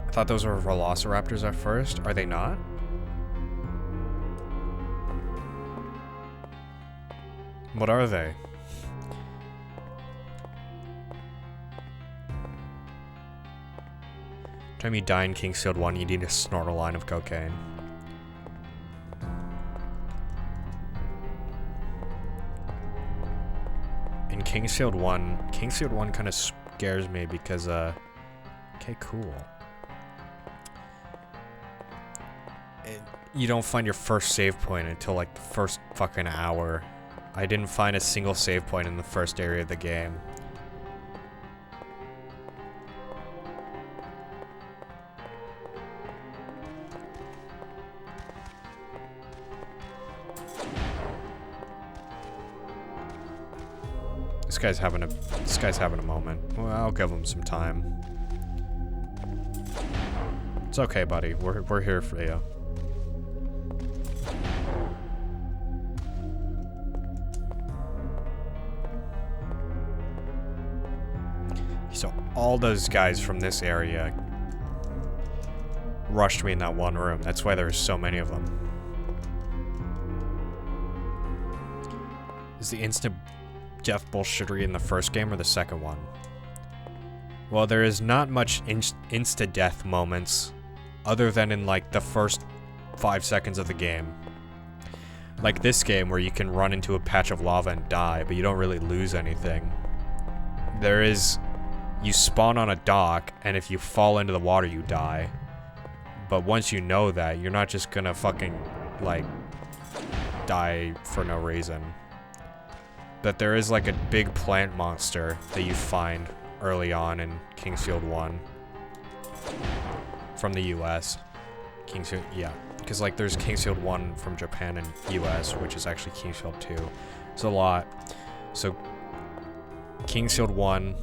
I thought those were velociraptors at first. Are they not? What are they? Time you die in Kingsfield 1, you need to snort a line of cocaine. In Kingsfield 1 kind of scares me because, okay, cool. You don't find your first save point until, like, the first fucking hour. I didn't find a single save point in the first area of the game. This guy's having a moment. Well, I'll give him some time. It's okay, buddy. We're here for you. So all those guys from this area rushed me in that one room. That's why there's so many of them. Is the instant death bullshittery in the first game or the second one? Well, there is not much insta-death moments other than in like the first 5 seconds of the game. Like this game where you can run into a patch of lava and die, but you don't really lose anything. You spawn on a dock, and if you fall into the water, you die. But once you know that, you're not just gonna fucking, like, die for no reason. That there is like a big plant monster that you find early on in Kingsfield 1 from the US. Kingsfield, yeah. Because, like, there's Kingsfield 1 from Japan and US, which is actually Kingsfield 2. It's a lot. So, Kingsfield 1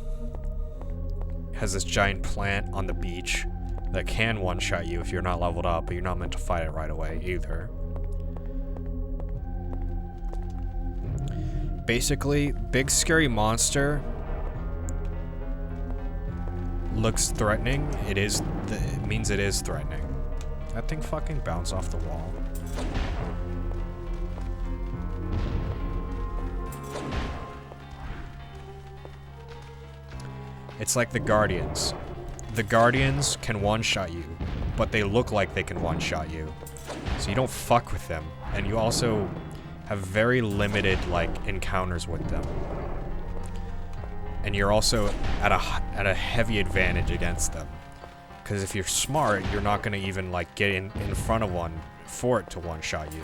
has this giant plant on the beach that can one-shot you if you're not leveled up, but you're not meant to fight it right away either. Basically, big scary monster looks threatening. It means it is threatening. That thing fucking bounced off the wall. It's like the Guardians. The Guardians can one-shot you, but they look like they can one-shot you. So you don't fuck with them. And you also have very limited, like, encounters with them. And you're also at a heavy advantage against them. Because if you're smart, you're not going to even, like, get in front of one for it to one-shot you.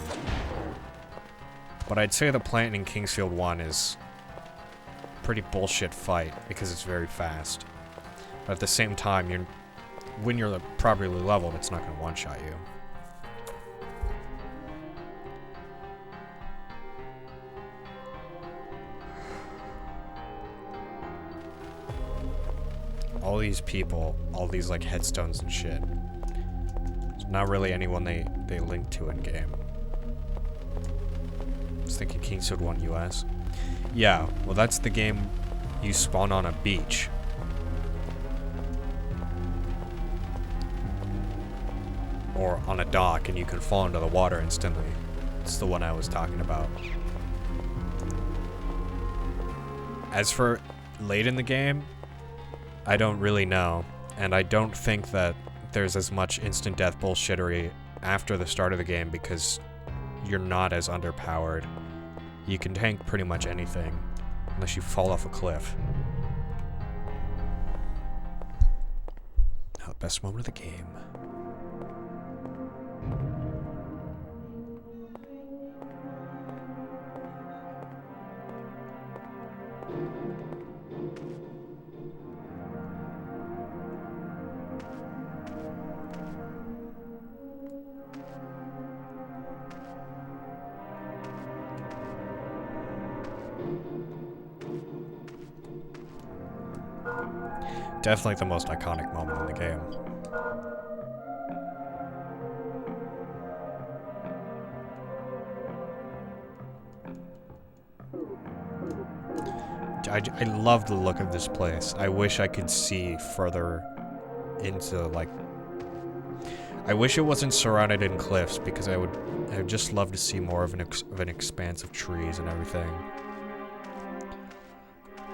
But I'd say the plant in Kingsfield 1 is a pretty bullshit fight, because it's very fast. But at the same time, when you're properly leveled, it's not going to one-shot you. All these people, all these like headstones and shit. It's not really anyone they link to in game. I was thinking Kingsfield 1 US. Yeah, well that's the game you spawn on a beach. Or on a dock and you can fall into the water instantly. It's the one I was talking about. As for late in the game, I don't really know, and I don't think that there's as much instant death bullshittery after the start of the game because you're not as underpowered. You can tank pretty much anything, unless you fall off a cliff. Now the best moment of the game. Definitely the most iconic moment in the game. I love the look of this place. I wish I could see further into, like... I wish it wasn't surrounded in cliffs, because I would just love to see more of an expanse of trees and everything.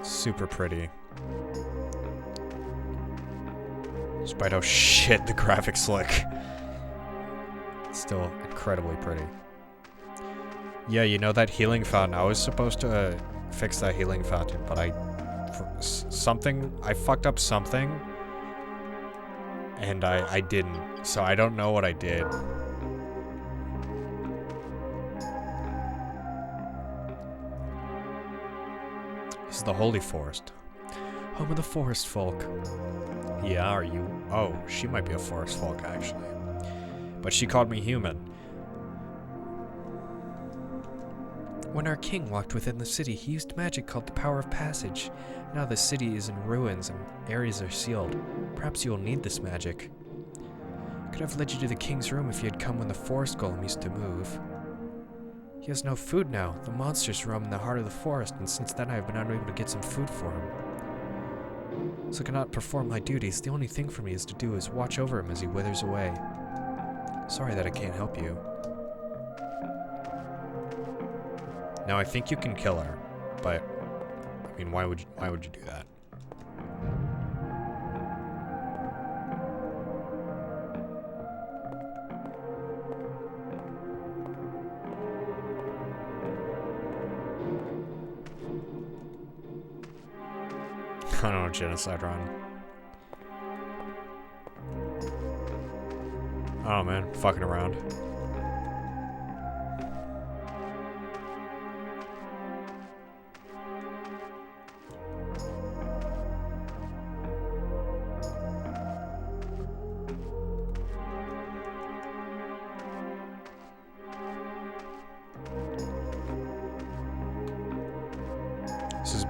Super pretty. Despite how shit the graphics look. It's still incredibly pretty. Yeah, you know that healing fountain? I was supposed to fix that healing fountain, but I fucked up something. And I didn't. So I don't know what I did. This is the Holy Forest. Home of the forest folk. Yeah, are you? Oh, she might be a forest folk, actually. But she called me human. When our king walked within the city, he used magic called the Power of Passage. Now the city is in ruins and areas are sealed. Perhaps you will need this magic. Could have led you to the king's room if you had come when the forest golem used to move. He has no food now. The monsters roam in the heart of the forest, and since then I have been unable to get some food for him. So I cannot perform my duties. The only thing for me is to do is watch over him as he withers away. Sorry that I can't help you. Now I think you can kill her, but I mean, why would you do that? I don't know, genocide run. Oh man, fucking around.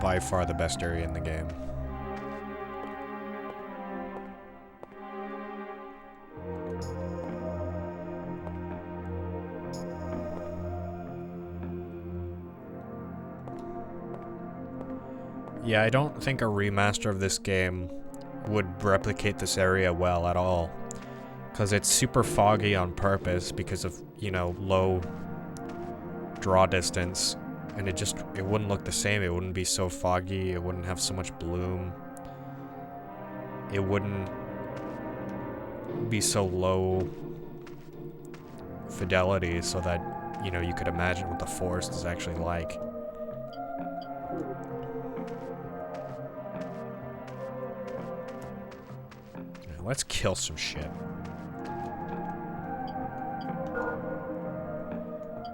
by far the best area in the game. Yeah, I don't think a remaster of this game would replicate this area well at all. Because it's super foggy on purpose because of, you know, low draw distance. And it wouldn't look the same. It wouldn't be so foggy. It wouldn't have so much bloom. It wouldn't be so low fidelity so that, you know, you could imagine what the forest is actually like. Let's kill some shit.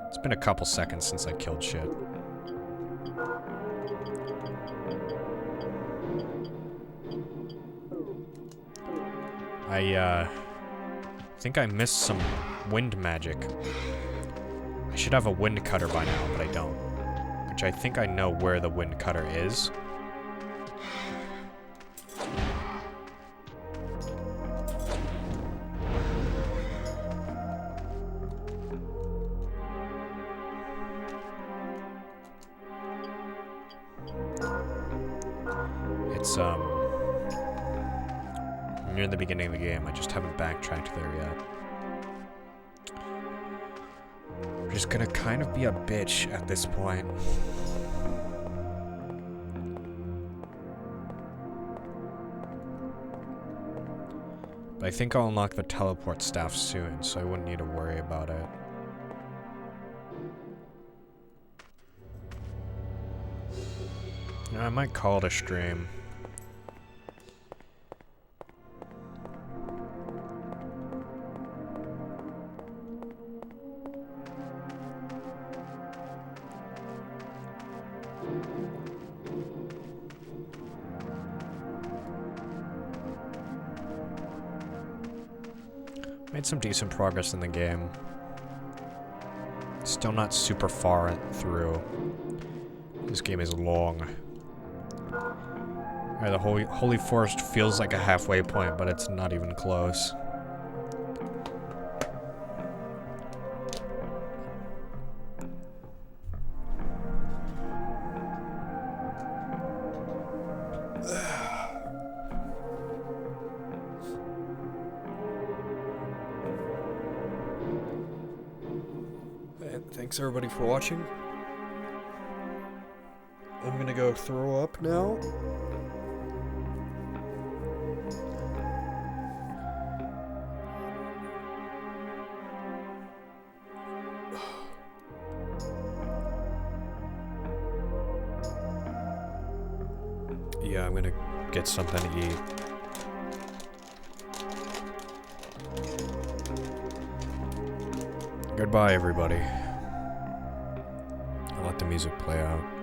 It's been a couple seconds since I killed shit. I think I missed some wind magic. I should have a wind cutter by now, but I don't. Which I think I know where the wind cutter is. It's, near the beginning of the game. I just haven't backtracked there yet. I'm just gonna kind of be a bitch at this point. But I think I'll unlock the teleport staff soon, so I wouldn't need to worry about it. I might call it a stream. Made some decent progress in the game. Still not super far through. This game is long. The Holy Forest feels like a halfway point, but it's not even close. Thanks everybody for watching. I'm gonna go throw up now. Yeah, I'm gonna get something to eat. Goodbye, everybody. I'll let the music play out.